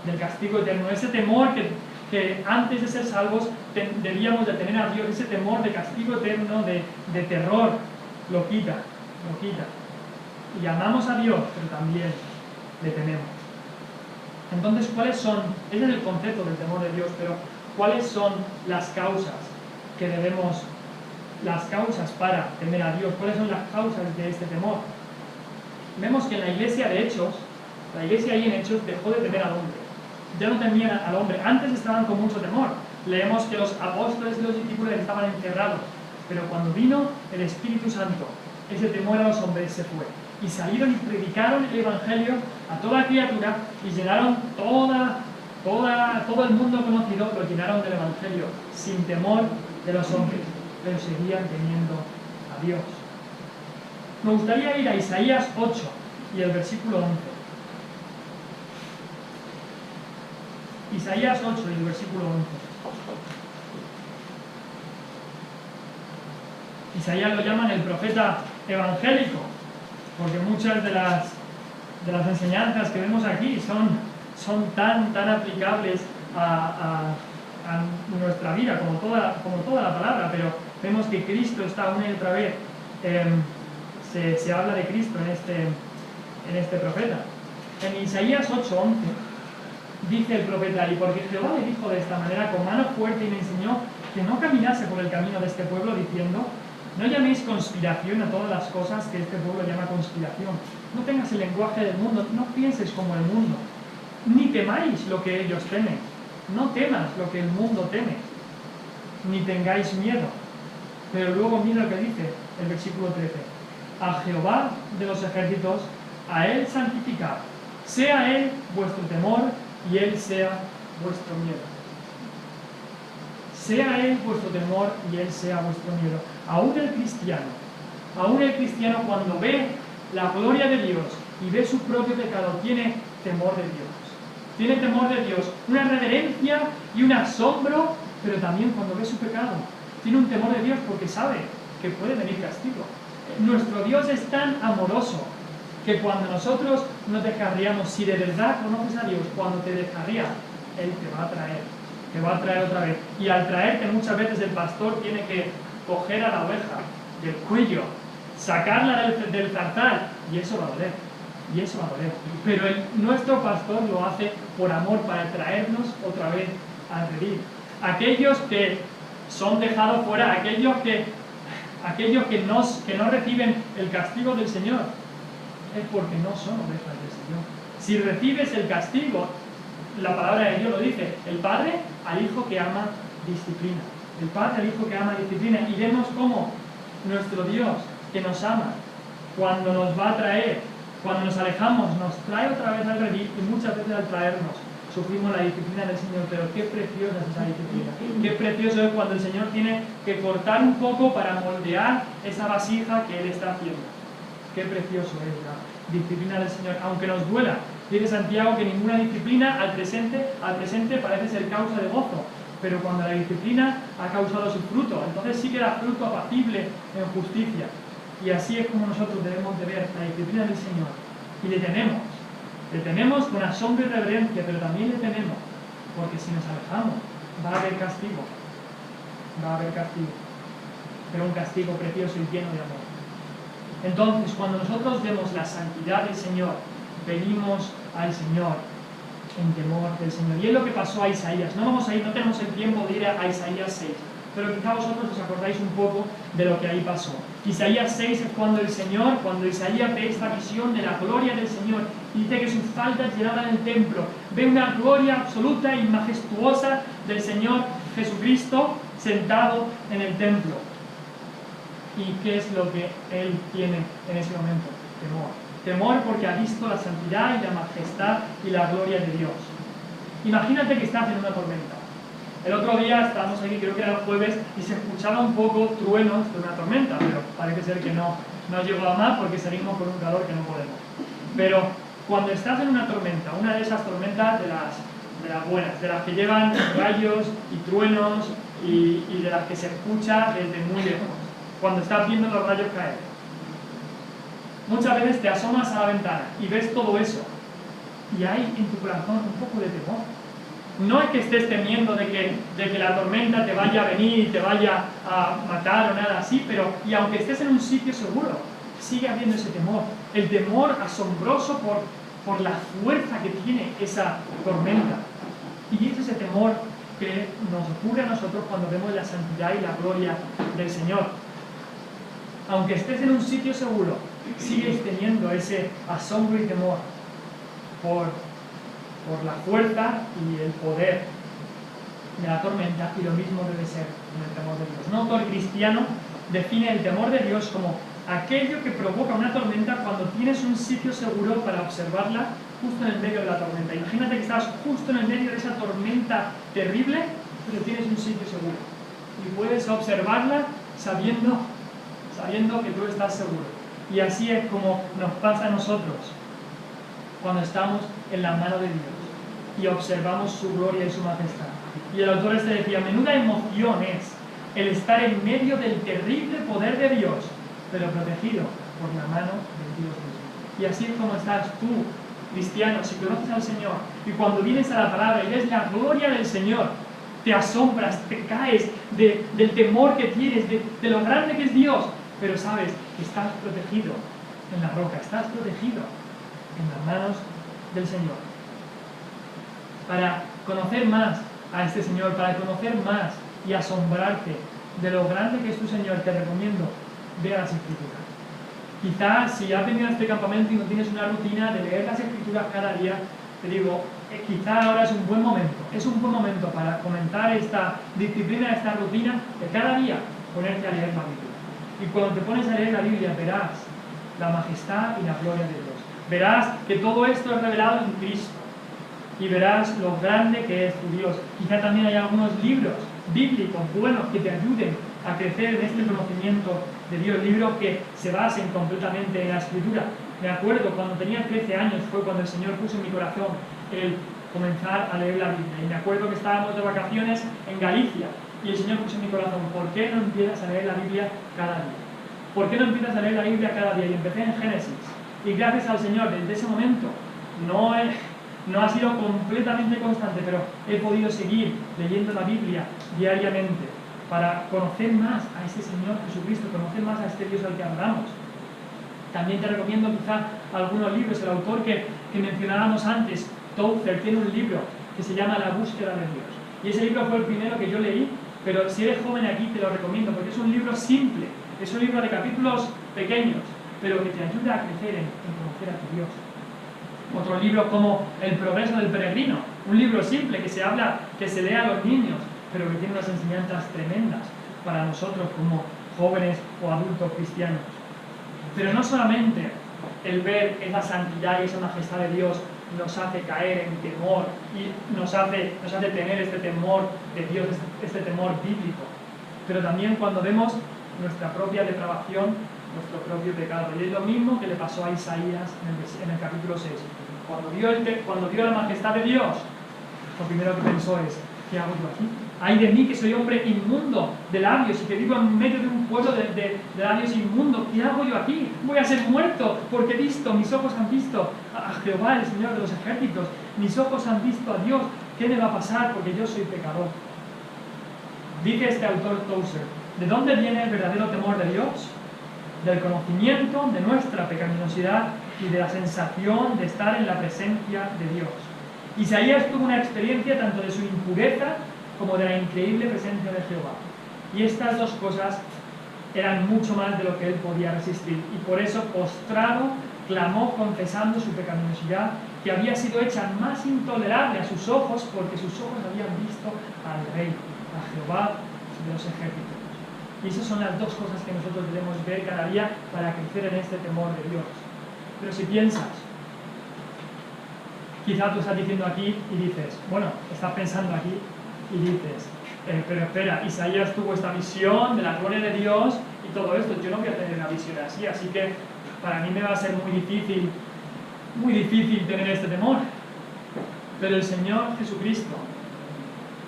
del castigo eterno, ese temor que antes de ser salvos debíamos de tener a Dios, ese temor de castigo eterno, de terror, lo quita. Y amamos a Dios, pero también le tememos. Entonces, ¿cuáles son? Ese es el concepto del temor de Dios, pero ¿cuáles son las causas para temer a Dios? ¿Cuáles son las causas de este temor? Vemos que en la iglesia de Hechos, la iglesia ahí en Hechos dejó de temer al hombre. ya no temían al hombre. Antes estaban con mucho temor. Leemos que los apóstoles y los discípulos estaban encerrados, pero cuando vino el Espíritu Santo, ese temor a los hombres se fue. Y salieron y predicaron el Evangelio a toda criatura y llenaron todo el mundo conocido, lo llenaron del Evangelio, sin temor de los hombres, pero seguían temiendo a Dios. Me gustaría ir a Isaías 8 y el versículo 11. Isaías 8 y el versículo 11. Isaías lo llaman el profeta evangélico, porque muchas de las enseñanzas que vemos aquí son tan aplicables a nuestra vida como toda la palabra, pero vemos que Cristo está una y otra vez, se habla de Cristo en este profeta. En Isaías 8:11 dice el profeta: y porque Jehová me dijo de esta manera con mano fuerte y me enseñó que no caminase por el camino de este pueblo, diciendo: no llaméis conspiración a todas las cosas que este pueblo llama conspiración. No tengas el lenguaje del mundo, no pienses como el mundo, ni temáis lo que ellos temen. No temas lo que el mundo teme, ni tengáis miedo. Pero luego mira lo que dice el versículo 13: a Jehová de los ejércitos, a él santificad, sea él vuestro temor y él sea vuestro miedo. Sea él vuestro temor y él sea vuestro miedo. Aún el cristiano cuando ve la gloria de Dios y ve su propio pecado, tiene temor de Dios. Tiene temor de Dios, una reverencia y un asombro, pero también cuando ve su pecado, tiene un temor de Dios porque sabe que puede venir castigo. Nuestro Dios es tan amoroso que cuando nosotros nos descarriamos, si de verdad conoces a Dios, cuando te descarrías, Él te va a traer otra vez. Y al traerte, muchas veces el pastor tiene que coger a la oveja del cuello, sacarla del zarzal, y eso va a doler. Pero nuestro pastor lo hace por amor, para traernos otra vez al redil. Aquellos que son dejados fuera, aquellos que no reciben el castigo del Señor, es porque no son ovejas del Señor. Si recibes el castigo, la palabra de Dios lo dice: el Padre al Hijo que ama disciplina. El Padre al Hijo que ama disciplina. Y vemos cómo nuestro Dios, que nos ama, cuando nos va a traer, cuando nos alejamos, nos trae otra vez al redil, y muchas veces al traernos sufrimos la disciplina del Señor. Pero qué preciosa es esa disciplina. Qué precioso es cuando el Señor tiene que cortar un poco para moldear esa vasija que Él está haciendo. Qué precioso es la disciplina del Señor, aunque nos duela. Dice Santiago que ninguna disciplina al presente parece ser causa de gozo, pero cuando la disciplina ha causado su fruto, entonces sí que da fruto apacible en justicia. Y así es como nosotros debemos de ver la disciplina del Señor. Y le tenemos con asombro y reverencia, pero también le tenemos porque si nos alejamos va a haber castigo, pero un castigo precioso y lleno de amor. Entonces, cuando nosotros vemos la santidad del Señor, venimos al Señor en temor del Señor. Y es lo que pasó a Isaías. No tenemos el tiempo de ir a Isaías 6, pero quizá vosotros os acordáis un poco de lo que ahí pasó. Isaías 6 es cuando Isaías ve esta visión de la gloria del Señor, y dice que sus faldas llenaban el templo. Ve una gloria absoluta y majestuosa del Señor Jesucristo sentado en el templo. ¿Y qué es lo que Él tiene en ese momento? Temor porque ha visto la santidad y la majestad y la gloria de Dios. Imagínate que estás en una tormenta. El otro día estábamos aquí, creo que era el jueves, y se escuchaba un poco truenos de una tormenta, pero parece ser que no llegó a más porque salimos con un calor que no podemos. Pero cuando estás en una tormenta, una de esas tormentas de las buenas, de las que llevan rayos y truenos y de las que se escucha desde muy lejos, cuando estás viendo los rayos caer, muchas veces te asomas a la ventana y ves todo eso, y hay en tu corazón un poco de temor. No es que estés temiendo de que la tormenta te vaya a venir y te vaya a matar o nada así, pero y aunque estés en un sitio seguro, sigue habiendo ese temor, el temor asombroso por la fuerza que tiene esa tormenta. Y es ese temor que nos ocurre a nosotros cuando vemos la santidad y la gloria del Señor. Aunque estés en un sitio seguro, sigues teniendo ese asombro y temor por la fuerza y el poder de la tormenta, y lo mismo debe ser en el temor de Dios. Un autor cristiano define el temor de Dios como aquello que provoca una tormenta cuando tienes un sitio seguro para observarla justo en el medio de la tormenta. Imagínate que estás justo en el medio de esa tormenta terrible, pero tienes un sitio seguro y puedes observarla sabiendo que tú estás seguro. Y así es como nos pasa a nosotros cuando estamos en la mano de Dios y observamos su gloria y su majestad. Y el autor decía, menuda emoción es el estar en medio del terrible poder de Dios, pero protegido por la mano de Dios mismo. Y así es como estás tú, cristiano, si conoces al Señor, y cuando vienes a la palabra y ves la gloria del Señor, te asombras, te caes del temor que tienes, de lo grande que es Dios, pero sabes que estás protegido en la roca, estás protegido en las manos del Señor. Para conocer más a este Señor, para conocer más y asombrarte de lo grande que es tu Señor, te recomiendo ver las Escrituras. Quizás si has venido a este campamento y no tienes una rutina de leer las Escrituras cada día, te digo, quizá ahora es un buen momento para comenzar esta disciplina, esta rutina de cada día ponerte a leer la Biblia. Y cuando te pones a leer la Biblia verás la majestad y la gloria de Dios. Verás que todo esto es revelado en Cristo y verás lo grande que es tu Dios. Quizá también hay algunos libros bíblicos buenos que te ayuden a crecer en este conocimiento de Dios, libros que se basen completamente en la Escritura. Me acuerdo cuando tenía 13 años fue cuando el Señor puso en mi corazón el comenzar a leer la Biblia. Y me acuerdo que estábamos de vacaciones en Galicia y el Señor puso en mi corazón, ¿por qué no empiezas a leer la Biblia cada día? ¿Por qué no empiezas a leer la Biblia cada día? Y empecé en Génesis. Y gracias al Señor, desde ese momento, no ha sido completamente constante, pero he podido seguir leyendo la Biblia diariamente para conocer más a este Señor Jesucristo, conocer más a este Dios al que adoramos. También te recomiendo quizá algunos libros. El autor que mencionábamos antes, Tozer, tiene un libro que se llama La búsqueda de Dios. Y ese libro fue el primero que yo leí, pero si eres joven aquí te lo recomiendo porque es un libro simple, es un libro de capítulos pequeños, pero que te ayuda a crecer en conocer a tu Dios. Otro libro como El progreso del peregrino, un libro simple que se lee a los niños, pero que tiene unas enseñanzas tremendas para nosotros como jóvenes o adultos cristianos. Pero no solamente el ver esa santidad y esa majestad de Dios nos hace caer en temor y nos hace tener este temor de Dios, este temor bíblico, pero también cuando vemos nuestra propia depravación, nuestro propio pecado. Y es lo mismo que le pasó a Isaías en el capítulo 6. Cuando vio la majestad de Dios, lo primero que pensó es, ¿qué hago yo aquí? Ay de mí, que soy hombre inmundo de labios y que vivo en medio de un pueblo de labios inmundos. ¿Qué hago yo aquí? Voy a ser muerto porque mis ojos han visto a Jehová, el Señor de los ejércitos. Mis ojos han visto a Dios. ¿Qué me va a pasar? Porque yo soy pecador. Dice este autor Tozer, ¿de dónde viene el verdadero temor de Dios? Del conocimiento de nuestra pecaminosidad y de la sensación de estar en la presencia de Dios. Isaías tuvo una experiencia tanto de su impureza como de la increíble presencia de Jehová. Y estas dos cosas eran mucho más de lo que él podía resistir. Y por eso, postrado, clamó confesando su pecaminosidad, que había sido hecha más intolerable a sus ojos, porque sus ojos habían visto al Rey, a Jehová de los ejércitos. Y esas son las dos cosas que nosotros debemos ver cada día para crecer en este temor de Dios. Pero si piensas, quizá tú estás diciendo aquí y dices, bueno, estás pensando aquí y dices, pero espera, Isaías tuvo esta visión de la gloria de Dios y todo esto, yo no voy a tener una visión así que para mí me va a ser muy difícil tener este temor. Pero el Señor Jesucristo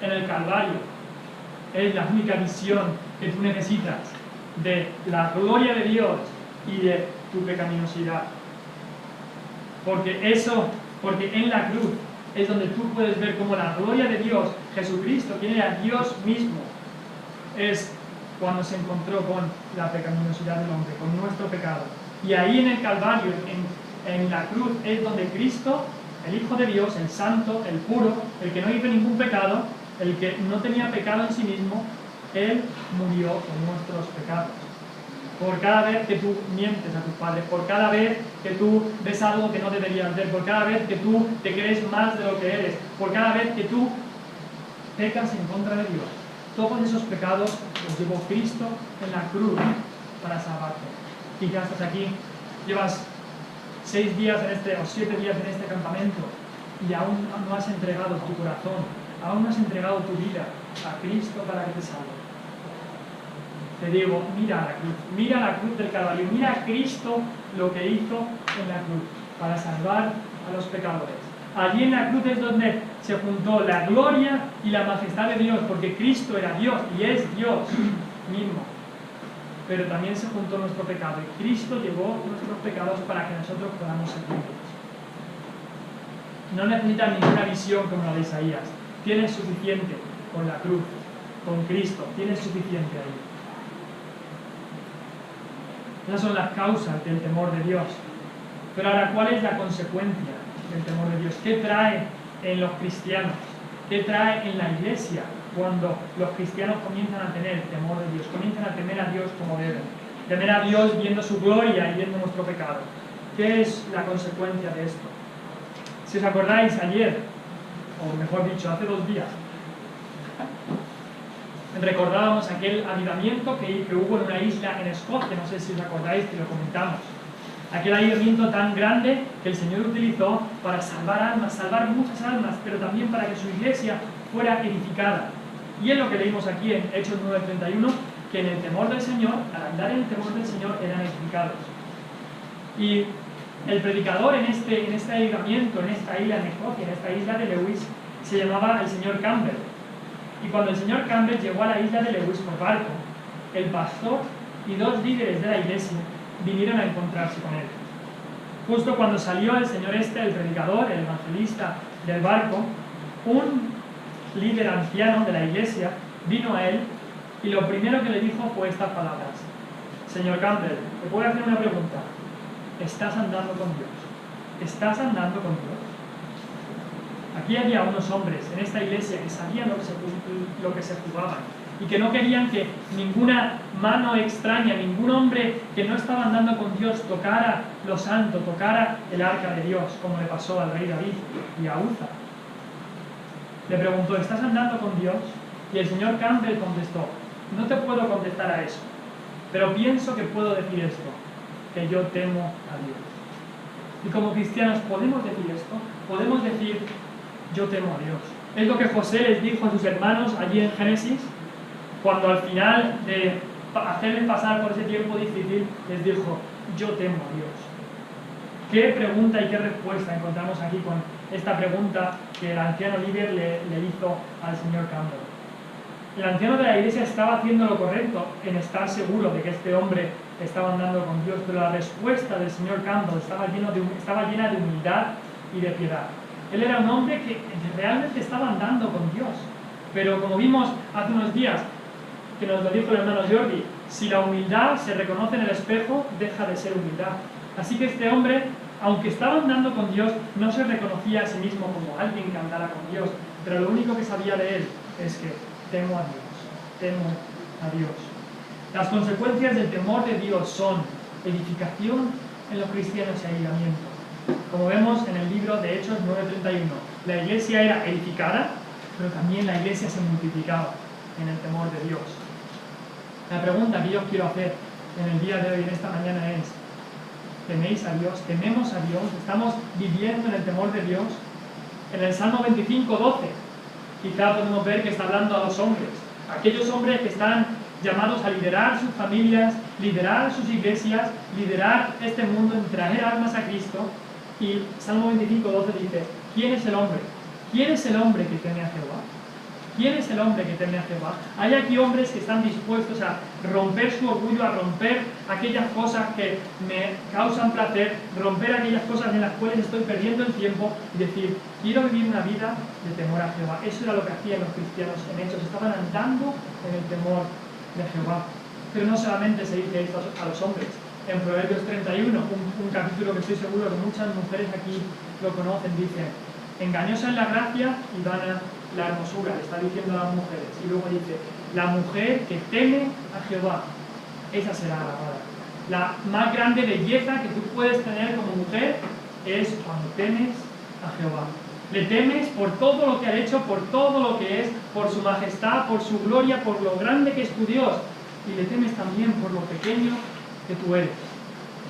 en el Calvario es la única visión que tú necesitas de la gloria de Dios y de tu pecaminosidad. Porque en la cruz es donde tú puedes ver cómo la gloria de Dios, Jesucristo, quien era Dios mismo, es cuando se encontró con la pecaminosidad del hombre, con nuestro pecado. Y ahí en el Calvario, en la cruz, es donde Cristo, el Hijo de Dios, el Santo, el puro, el que no hizo ningún pecado, el que no tenía pecado en sí mismo, Él murió por nuestros pecados. por cada vez que tú mientes a tus padres, por cada vez que tú ves algo que no deberías ver, por cada vez que tú te crees más de lo que eres, por cada vez que tú pecas en contra de Dios. Todos esos pecados los llevó Cristo en la cruz para salvarte. Quizás estás aquí, llevas 6 días o 7 días en este campamento y aún no has entregado tu corazón, aún no has entregado tu vida a Cristo para que te salve. Te digo, mira la cruz del Calvario, mira a Cristo lo que hizo en la cruz para salvar a los pecadores. Allí en la cruz es donde se juntó la gloria y la majestad de Dios, porque Cristo era Dios y es Dios mismo. Pero también se juntó nuestro pecado y Cristo llevó nuestros pecados para que nosotros podamos ser limpios. No necesitas ninguna visión como la de Isaías. Tienes suficiente con la cruz, con Cristo, tienes suficiente ahí. Esas son las causas del temor de Dios. Pero ahora, ¿cuál es la consecuencia del temor de Dios? ¿Qué trae en los cristianos? ¿Qué trae en la iglesia cuando los cristianos comienzan a tener temor de Dios? Comienzan a temer a Dios como deben. Temer a Dios viendo su gloria y viendo nuestro pecado. ¿Qué es la consecuencia de esto? Si os acordáis, ayer, o mejor dicho, hace 2 días, recordábamos aquel avivamiento que hubo en una isla en Escocia, no sé si os acordáis que lo comentamos. Aquel avivamiento tan grande que el Señor utilizó para salvar almas, salvar muchas almas, pero también para que su iglesia fuera edificada. Y es lo que leímos aquí en Hechos 9:31, que en el temor del Señor, al andar en el temor del Señor, eran edificados. Y el predicador en este avivamiento, en esta isla de Escocia, en esta isla de Lewis, se llamaba el señor Campbell. Y cuando el señor Campbell llegó a la isla de Lewis por barco, el pastor y 2 líderes de la iglesia vinieron a encontrarse con él. Justo cuando salió el señor el predicador, el evangelista del barco, un líder anciano de la iglesia vino a él y lo primero que le dijo fue estas palabras: Señor Campbell, ¿te puedo hacer una pregunta? ¿Estás andando con Dios? ¿Estás andando con Dios? Aquí había unos hombres en esta iglesia que sabían lo que se jugaban y que no querían que ninguna mano extraña, ningún hombre que no estaba andando con Dios tocara lo santo, tocara el arca de Dios, como le pasó al rey David y a Uza. Le preguntó: ¿estás andando con Dios? Y el señor Campbell contestó: no te puedo contestar a eso, pero pienso que puedo decir esto, que yo temo a Dios. Y como cristianos podemos decir esto, podemos decir: yo temo a Dios. Es lo que José les dijo a sus hermanos allí en Génesis, cuando al final de hacerles pasar por ese tiempo difícil, les dijo: yo temo a Dios. ¿Qué pregunta y qué respuesta encontramos aquí con esta pregunta que el anciano líder le hizo al señor Campbell? El anciano de la iglesia estaba haciendo lo correcto en estar seguro de que este hombre estaba andando con Dios, pero la respuesta del señor Campbell estaba llena de humildad y de piedad. Él era un hombre que realmente estaba andando con Dios. Pero como vimos hace unos días, que nos lo dijo el hermano Jordi, si la humildad se reconoce en el espejo, deja de ser humildad. Así que este hombre, aunque estaba andando con Dios, no se reconocía a sí mismo como alguien que andara con Dios. Pero lo único que sabía de él es que temo a Dios, temo a Dios. Las consecuencias del temor de Dios son edificación en los cristianos y avivamiento. Como vemos en el libro de Hechos 9:31, la iglesia era edificada, pero también la iglesia se multiplicaba en el temor de Dios. La pregunta que yo quiero hacer en el día de hoy, en esta mañana, es: ¿teméis a Dios? ¿Tememos a Dios? ¿Estamos viviendo en el temor de Dios? En el Salmo 25:12, quizá podemos ver que está hablando a los hombres, aquellos hombres que están llamados a liderar sus familias, liderar sus iglesias, liderar este mundo, en traer almas a Cristo. Y Salmo 25:12 dice: ¿quién es el hombre? ¿Quién es el hombre que teme a Jehová? ¿Quién es el hombre que teme a Jehová? Hay aquí hombres que están dispuestos a romper su orgullo, a romper aquellas cosas que me causan placer, romper aquellas cosas en las cuales estoy perdiendo el tiempo y decir: quiero vivir una vida de temor a Jehová. Eso era lo que hacían los cristianos en Hechos, estaban andando en el temor de Jehová. Pero no solamente se dice esto a los hombres. En Proverbios 31, un capítulo que estoy seguro que muchas mujeres aquí lo conocen, dice: engañosa es la gracia y vana la hermosura, le está diciendo a las mujeres. Y luego dice: la mujer que teme a Jehová, esa será alabada. La más grande belleza que tú puedes tener como mujer es cuando temes a Jehová. Le temes por todo lo que ha hecho, por todo lo que es, por su majestad, por su gloria, por lo grande que es tu Dios. Y le temes también por lo pequeño que tú eres.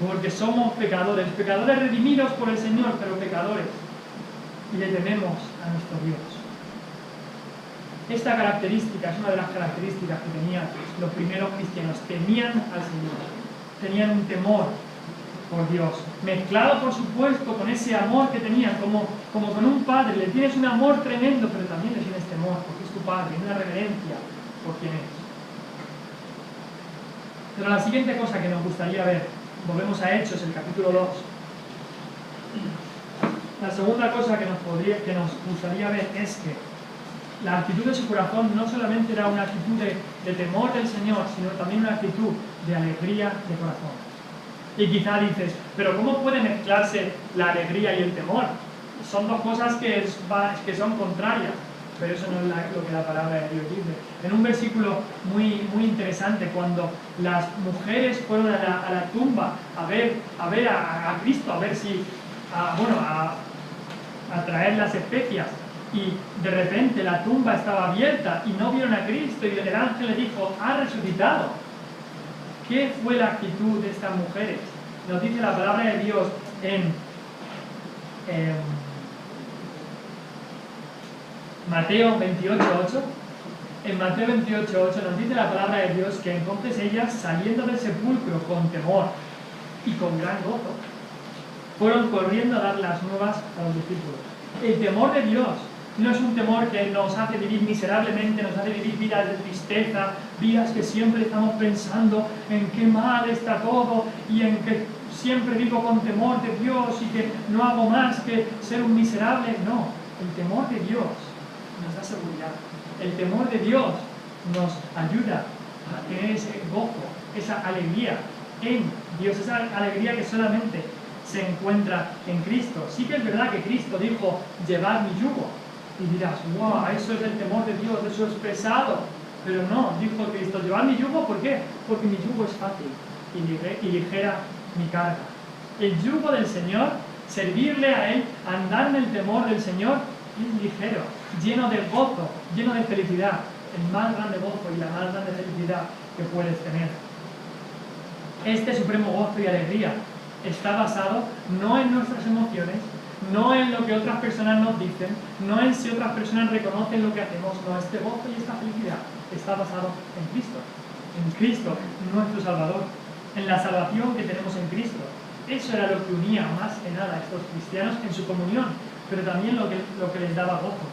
Porque somos pecadores, pecadores redimidos por el Señor, pero pecadores. Y le tememos a nuestro Dios. Esta característica es una de las características que tenían los primeros cristianos. Temían al Señor. Tenían un temor por Dios, mezclado por supuesto con ese amor que tenían, como con un padre. Le tienes un amor tremendo, pero también le tienes temor, porque es tu padre, una reverencia por quien es. Pero la siguiente cosa que nos gustaría ver, volvemos a Hechos, el capítulo 2. La segunda cosa que nos gustaría ver es que la actitud de su corazón no solamente era una actitud de temor del Señor, sino también una actitud de alegría de corazón. Y quizá dices, pero ¿cómo puede mezclarse la alegría y el temor? Son dos cosas que son contrarias, pero eso no es lo que la palabra de Dios dice. En un versículo muy interesante, cuando las mujeres fueron a la tumba a ver a Cristo, a ver si, a traer las especias, y de repente la tumba estaba abierta y no vieron a Cristo, y el ángel le dijo, ha resucitado. ¿Qué fue la actitud de estas mujeres? Nos dice la palabra de Dios en Mateo 28:8. En Mateo 28:8 nos dice la palabra de Dios que entonces ellas, saliendo del sepulcro con temor y con gran gozo, fueron corriendo a dar las nuevas a los discípulos. El temor de Dios no es un temor que nos hace vivir miserablemente, nos hace vivir vidas de tristeza, vidas que siempre estamos pensando en qué mal está todo y en que siempre vivo con temor de Dios y que no hago más que ser un miserable. No, el temor de Dios nos da seguridad. El temor de Dios nos ayuda a tener ese gozo, esa alegría en Dios, esa alegría que solamente se encuentra en Cristo. Sí que es verdad que Cristo dijo, llevad mi yugo. Y dirás, wow, eso es el temor de Dios, eso es pesado. Pero no, dijo Cristo, llevad mi yugo, ¿por qué? Porque mi yugo es fácil y ligera mi carga. El yugo del Señor, servirle a Él, andar en el temor del Señor, es ligero, lleno de gozo, lleno de felicidad. El más grande gozo y la más grande felicidad que puedes tener. Este supremo gozo y alegría está basado no en nuestras emociones, no en lo que otras personas nos dicen, no en si otras personas reconocen lo que hacemos. No, este gozo y esta felicidad está basado en Cristo, nuestro Salvador, en la salvación que tenemos en Cristo. Eso era lo que unía más que nada a estos cristianos en su comunión, pero también lo que les daba gozo.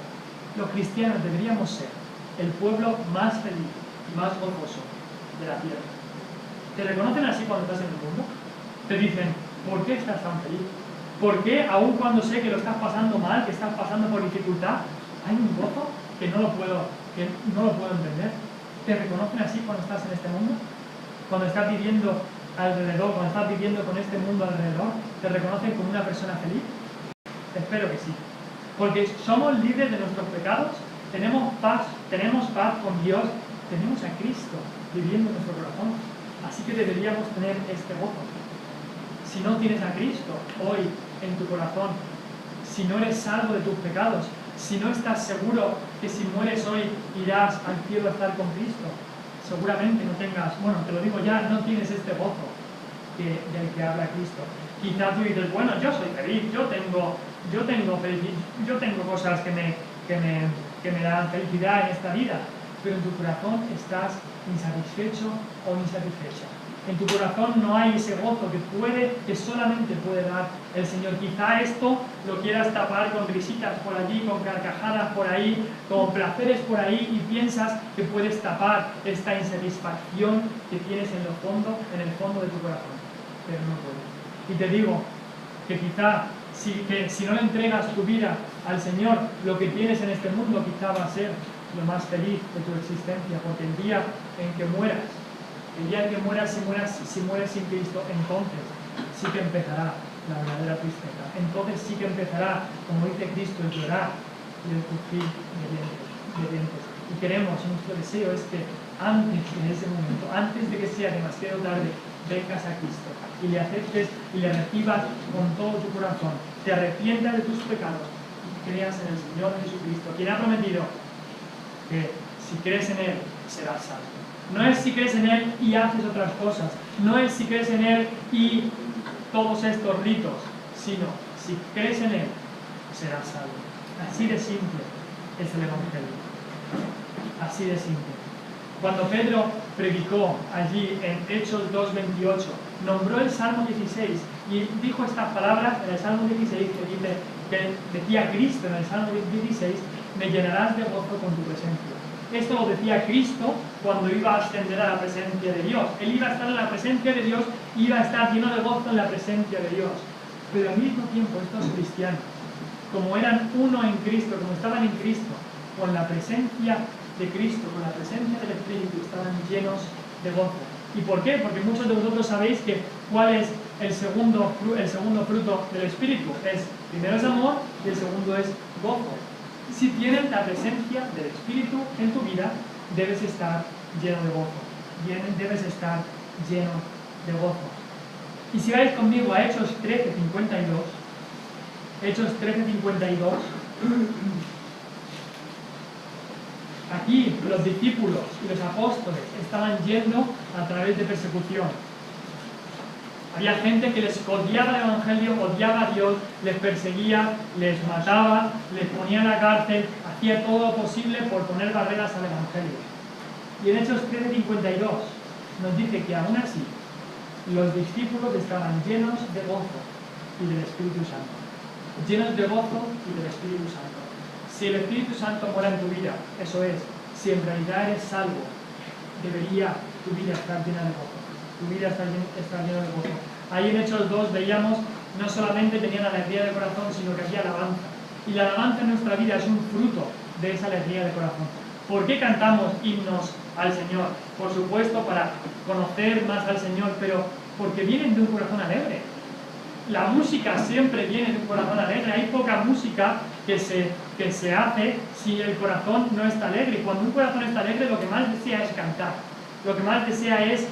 Los cristianos deberíamos ser el pueblo más feliz y más gozoso de la tierra. ¿Te reconocen así cuando estás en el mundo? Te dicen, ¿por qué estás tan feliz? ¿Por qué, aun cuando sé que lo estás pasando mal, que estás pasando por dificultad, hay un gozo que no lo puedo entender? ¿Te reconocen así cuando estás en este mundo? Cuando estás viviendo alrededor, cuando estás viviendo con este mundo alrededor, ¿te reconocen como una persona feliz? Espero que sí. Porque somos libres de nuestros pecados, tenemos paz con Dios, tenemos a Cristo viviendo en nuestro corazón. Así que deberíamos tener este gozo. Si no tienes a Cristo hoy en tu corazón, si no eres salvo de tus pecados, si no estás seguro que si mueres hoy irás al cielo a estar con Cristo, seguramente no tengas, te lo digo ya, no tienes este gozo del que habla Cristo. Quizás tú dices, bueno, yo soy feliz, yo tengo cosas que me dan felicidad en esta vida, pero en tu corazón estás insatisfecho o insatisfecha. En tu corazón no hay ese gozo que solamente puede dar el Señor. Quizá esto lo quieras tapar con risitas por allí, con carcajadas por ahí, con placeres por ahí, y piensas que puedes tapar esta insatisfacción que tienes en el fondo de tu corazón. Pero no puedes. Y te digo que quizá si no le entregas tu vida al Señor, lo que tienes en este mundo quizá va a ser lo más feliz de tu existencia, porque el día en que mueras, si mueres sin Cristo, entonces sí que empezará la verdadera tristeza. Entonces sí que empezará, como dice Cristo, el llorar y el crujir de dientes. Y Y queremos, nuestro deseo es que antes de ese momento, antes de que sea demasiado tarde, vengas a Cristo y le aceptes y le recibas con todo tu corazón, te arrepientas de tus pecados y creas en el Señor Jesucristo, quien ha prometido que si crees en Él, serás salvo. No es si crees en Él y haces otras cosas, no es si crees en Él y todos estos ritos, sino si crees en Él, serás salvo. Así de simple es el Evangelio. Así de simple. Cuando Pedro predicó allí en Hechos 2:28, nombró el Salmo 16 y dijo estas palabras en el Salmo 16 que decía Cristo en el Salmo 16, me llenarás de gozo con tu presencia. Esto lo decía Cristo cuando iba a ascender a la presencia de Dios. Él iba a estar en la presencia de Dios, iba a estar lleno de gozo en la presencia de Dios. Pero al mismo tiempo estos cristianos, como eran uno en Cristo, como estaban en Cristo, con la presencia de Cristo, con la presencia del Espíritu, estaban llenos de gozo. ¿Y por qué? Porque muchos de vosotros sabéis que cuál es el segundo fruto del Espíritu. Primero es amor y el segundo es gozo. Si tienes la presencia del Espíritu en tu vida, debes estar lleno de gozo. Debes estar lleno de gozo. Y si vais conmigo a Hechos 13:52, Hechos 13:52, aquí los discípulos y los apóstoles estaban yendo a través de persecución. Había gente que les odiaba el Evangelio, odiaba a Dios, les perseguía, les mataba, les ponía en la cárcel, hacía todo lo posible por poner barreras al Evangelio. Y en Hechos 13:52 nos dice que aún así los discípulos estaban llenos de gozo y del Espíritu Santo. Llenos de gozo y del Espíritu Santo. Si el Espíritu Santo mora en tu vida, eso es, si en realidad eres salvo, debería tu vida estar llena de gozo. Tu vida está llena de gozo. Ahí en Hechos 2 veíamos, no solamente tenían alegría de corazón, sino que había alabanza. Y la alabanza en nuestra vida es un fruto de esa alegría de corazón. ¿Por qué cantamos himnos al Señor? Por supuesto, para conocer más al Señor, pero porque vienen de un corazón alegre. La música siempre viene de un corazón alegre. Hay poca música que se hace si el corazón no está alegre. Y cuando un corazón está alegre, lo que más desea es cantar. Lo que más desea es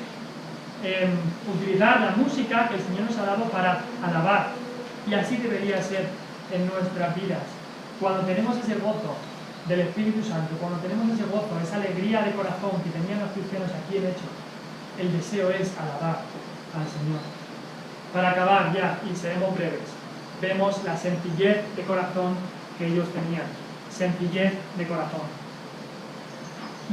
utilizar la música que el Señor nos ha dado para alabar. Y así debería ser en nuestras vidas. Cuando tenemos ese gozo del Espíritu Santo, cuando tenemos ese gozo, esa alegría de corazón que tenían los cristianos aquí en Hechos, el deseo es alabar al Señor. Para acabar ya, y seremos breves, vemos la sencillez de corazón que ellos tenían. Sencillez de corazón.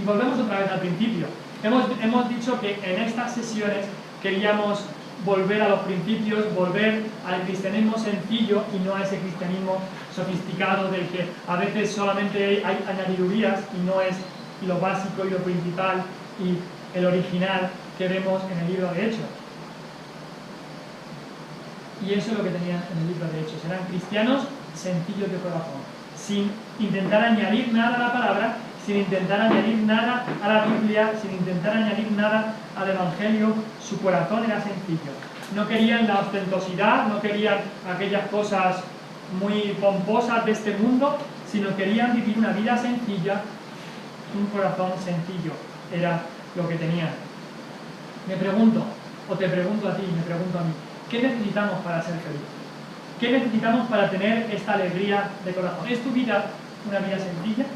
Y volvemos otra vez al principio. Hemos dicho que en estas sesiones queríamos volver a los principios, volver al cristianismo sencillo y no a ese cristianismo sofisticado del que a veces solamente hay añadidurías y no es lo básico y lo principal y el original que vemos en el libro de Hechos. Y eso es lo que tenían en el libro de Hechos. Eran cristianos sencillos de corazón, sin intentar añadir nada a la palabra, sin intentar añadir nada a la Biblia, sin intentar añadir nada al Evangelio. Su corazón era sencillo. No querían la ostentosidad, no querían aquellas cosas muy pomposas de este mundo, sino querían vivir una vida sencilla. Un corazón sencillo era lo que tenían. Me pregunto, o te pregunto a ti, me pregunto a mí, ¿qué necesitamos para ser felices? ¿Qué necesitamos para tener esta alegría de corazón? ¿Es tu vida una vida sencilla?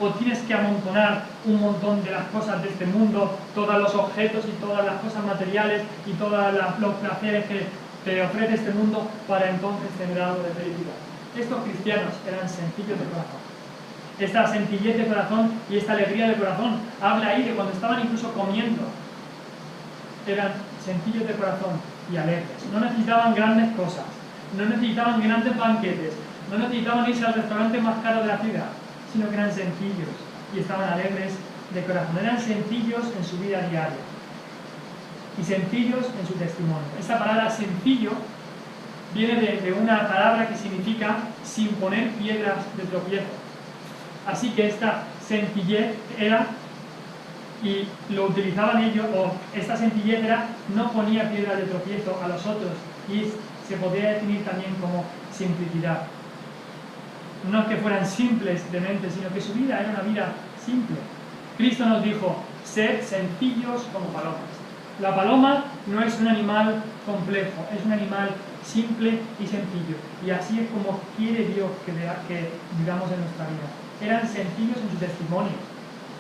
¿O tienes que amontonar un montón de las cosas de este mundo, todos los objetos y todas las cosas materiales y todos los placeres que te ofrece este mundo para entonces tener algo de felicidad? Estos cristianos eran sencillos de corazón. Esta sencillez de corazón y esta alegría de corazón habla ahí de cuando estaban incluso comiendo. Eran sencillos de corazón y alegres. No necesitaban grandes cosas, no necesitaban grandes banquetes, no necesitaban irse al restaurante más caro de la ciudad, sino que eran sencillos y estaban alegres de corazón. Eran sencillos en su vida diaria y sencillos en su testimonio. Esa palabra sencillo viene de una palabra que significa sin poner piedras de tropiezo. Así que esta sencillez era, y lo utilizaban ellos, o esta sencillez era, no ponía piedras de tropiezo a los otros, y se podría definir también como simplicidad. No es que fueran simples de mente, sino que su vida era una vida simple, Cristo nos dijo, sed sencillos como palomas. La paloma no es un animal complejo, es un animal simple y sencillo. Y así es como quiere Dios que vivamos en nuestra vida. Eran sencillos en su testimonio.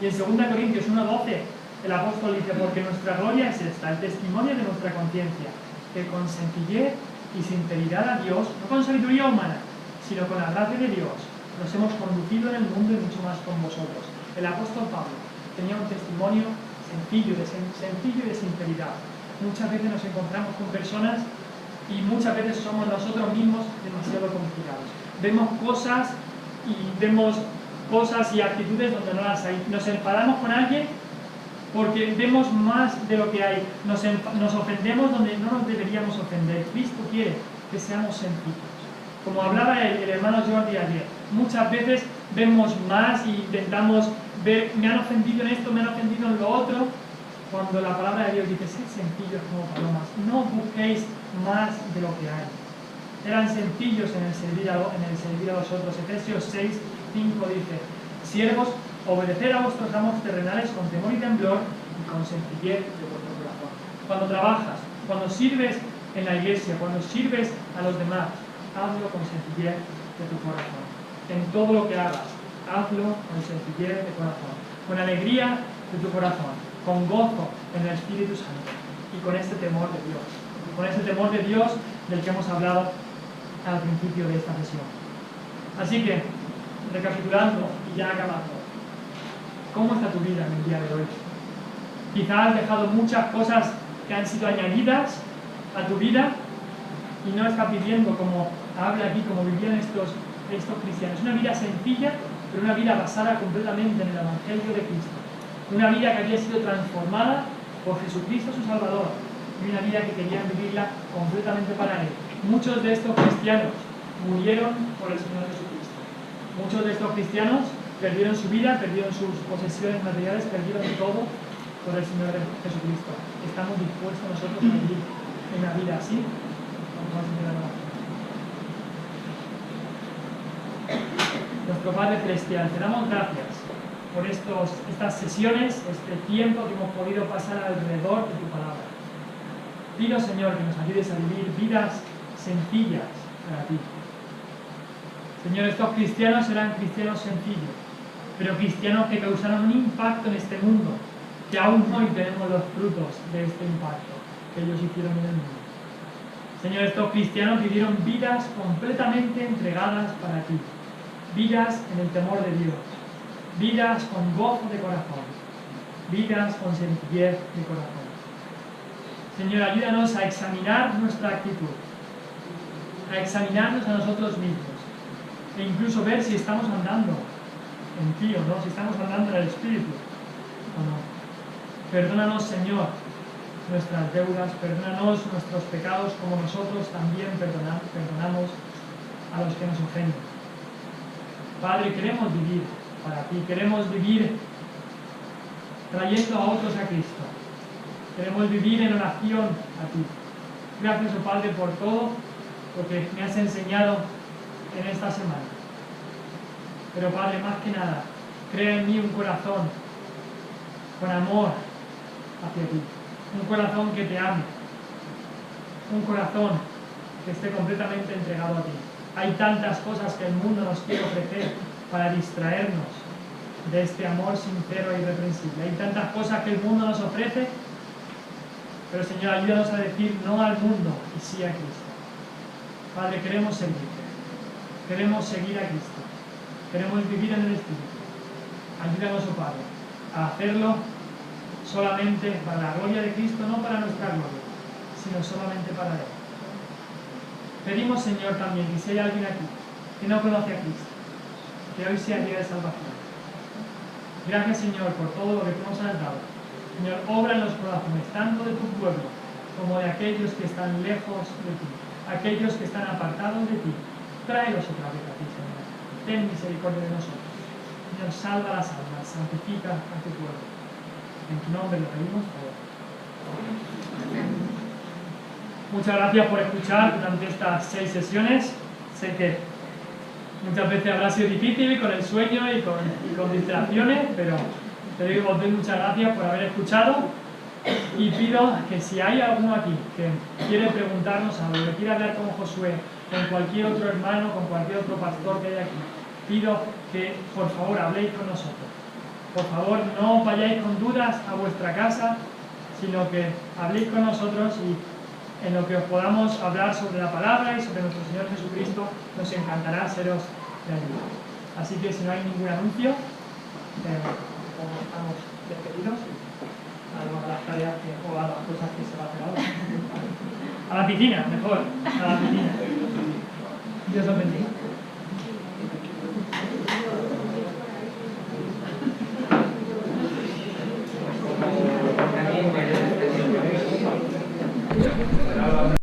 Y en 2 Corintios 1:12 el apóstol dice, porque nuestra gloria es esta, el testimonio de nuestra conciencia, que con sencillez y sinceridad a Dios, no con sabiduría humana, sino con la gracia de Dios, nos hemos conducido en el mundo y mucho más con vosotros. El apóstol Pablo tenía un testimonio sencillo y de sinceridad. Muchas veces nos encontramos con personas y muchas veces somos nosotros mismos demasiado complicados. Vemos cosas y actitudes donde no las hay. Nos enfadamos con alguien porque vemos más de lo que hay. Nos ofendemos donde no nos deberíamos ofender. Cristo quiere que seamos sencillos. Como hablaba el hermano Jordi ayer, muchas veces vemos más y intentamos ver, me han ofendido en esto, me han ofendido en lo otro, cuando la palabra de Dios dice, sed sencillos como palomas, no busquéis más de lo que hay. Eran sencillos en el servir a los otros. Efesios 6:5 dice, siervos, obedeced a vuestros amos terrenales con temor y temblor y con sencillez de vuestro corazón. Cuando trabajas, cuando sirves en la iglesia, cuando sirves a los demás, hazlo con sencillez de tu corazón. En todo lo que hagas, hazlo con sencillez de corazón, con alegría de tu corazón, con gozo en el Espíritu Santo y con este temor de Dios. Con este temor de Dios del que hemos hablado al principio de esta sesión. Así que, recapitulando y ya acabando, ¿cómo está tu vida en el día de hoy? Quizás has dejado muchas cosas que han sido añadidas a tu vida y no estás viviendo como habla aquí, como vivían estos cristianos. Una vida sencilla, pero una vida basada completamente en el Evangelio de Cristo. Una vida que había sido transformada por Jesucristo su Salvador y una vida que querían vivirla completamente para Él. Muchos de estos cristianos murieron por el Señor Jesucristo. Muchos de estos cristianos perdieron su vida, perdieron sus posesiones materiales, perdieron todo por el Señor Jesucristo. ¿Estamos dispuestos nosotros a vivir una vida así? Nuestro Padre Celestial, te damos gracias por estas sesiones, este tiempo que hemos podido pasar alrededor de tu palabra. Pido, Señor, que nos ayudes a vivir vidas sencillas para ti. Señor, estos cristianos eran cristianos sencillos, pero cristianos que causaron un impacto en este mundo, que aún hoy tenemos los frutos de este impacto que ellos hicieron en el mundo. Señor, estos cristianos vivieron vidas completamente entregadas para ti, vidas en el temor de Dios, vidas con gozo de corazón, vidas con sencillez de corazón. Señor, ayúdanos a examinar nuestra actitud, a examinarnos a nosotros mismos e incluso ver si estamos andando en ti o no, si estamos andando en el Espíritu o no. Perdónanos, Señor, nuestras deudas, perdónanos nuestros pecados como nosotros también perdonamos a los que nos ofenden. Padre, queremos vivir para ti, queremos vivir trayendo a otros a Cristo, queremos vivir en oración a ti. Gracias, oh Padre, por todo lo que me has enseñado en esta semana. Pero Padre, más que nada, crea en mí un corazón con amor hacia ti, un corazón que te ame, un corazón que esté completamente entregado a ti. Hay tantas cosas que el mundo nos quiere ofrecer para distraernos de este amor sincero e irreprensible. Hay tantas cosas que el mundo nos ofrece, pero Señor, ayúdanos a decir no al mundo y sí a Cristo. Padre, queremos servirte, queremos seguir a Cristo, queremos vivir en el Espíritu. Ayúdanos, oh Padre, a hacerlo solamente para la gloria de Cristo, no para nuestra gloria, sino solamente para Él. Pedimos, Señor, también que si hay alguien aquí que no conoce a Cristo, que hoy sea día de salvación. Gracias, Señor, por todo lo que tú nos has dado. Señor, obra en los corazones, tanto de tu pueblo como de aquellos que están lejos de ti, aquellos que están apartados de ti. Tráelos otra vez a ti, Señor. Ten misericordia de nosotros. Señor, salva las almas, santifica a tu pueblo. En tu nombre lo pedimos todo. Muchas gracias por escuchar durante estas 6 sesiones. Sé que muchas veces habrá sido difícil con el sueño y con distracciones, pero os doy muchas gracias por haber escuchado y pido que si hay alguno aquí que quiere preguntarnos algo, que quiere hablar con Josué, con cualquier otro hermano, con cualquier otro pastor que haya aquí, pido que por favor habléis con nosotros. Por favor, no vayáis con dudas a vuestra casa, sino que habléis con nosotros y en lo que os podamos hablar sobre la palabra y sobre nuestro Señor Jesucristo, nos encantará seros de ayuda. Así que si no hay ningún anuncio, estamos despedidos a las tareas o a las cosas que se van a hacer ahora. A la piscina, mejor, a la piscina. Dios os bendiga.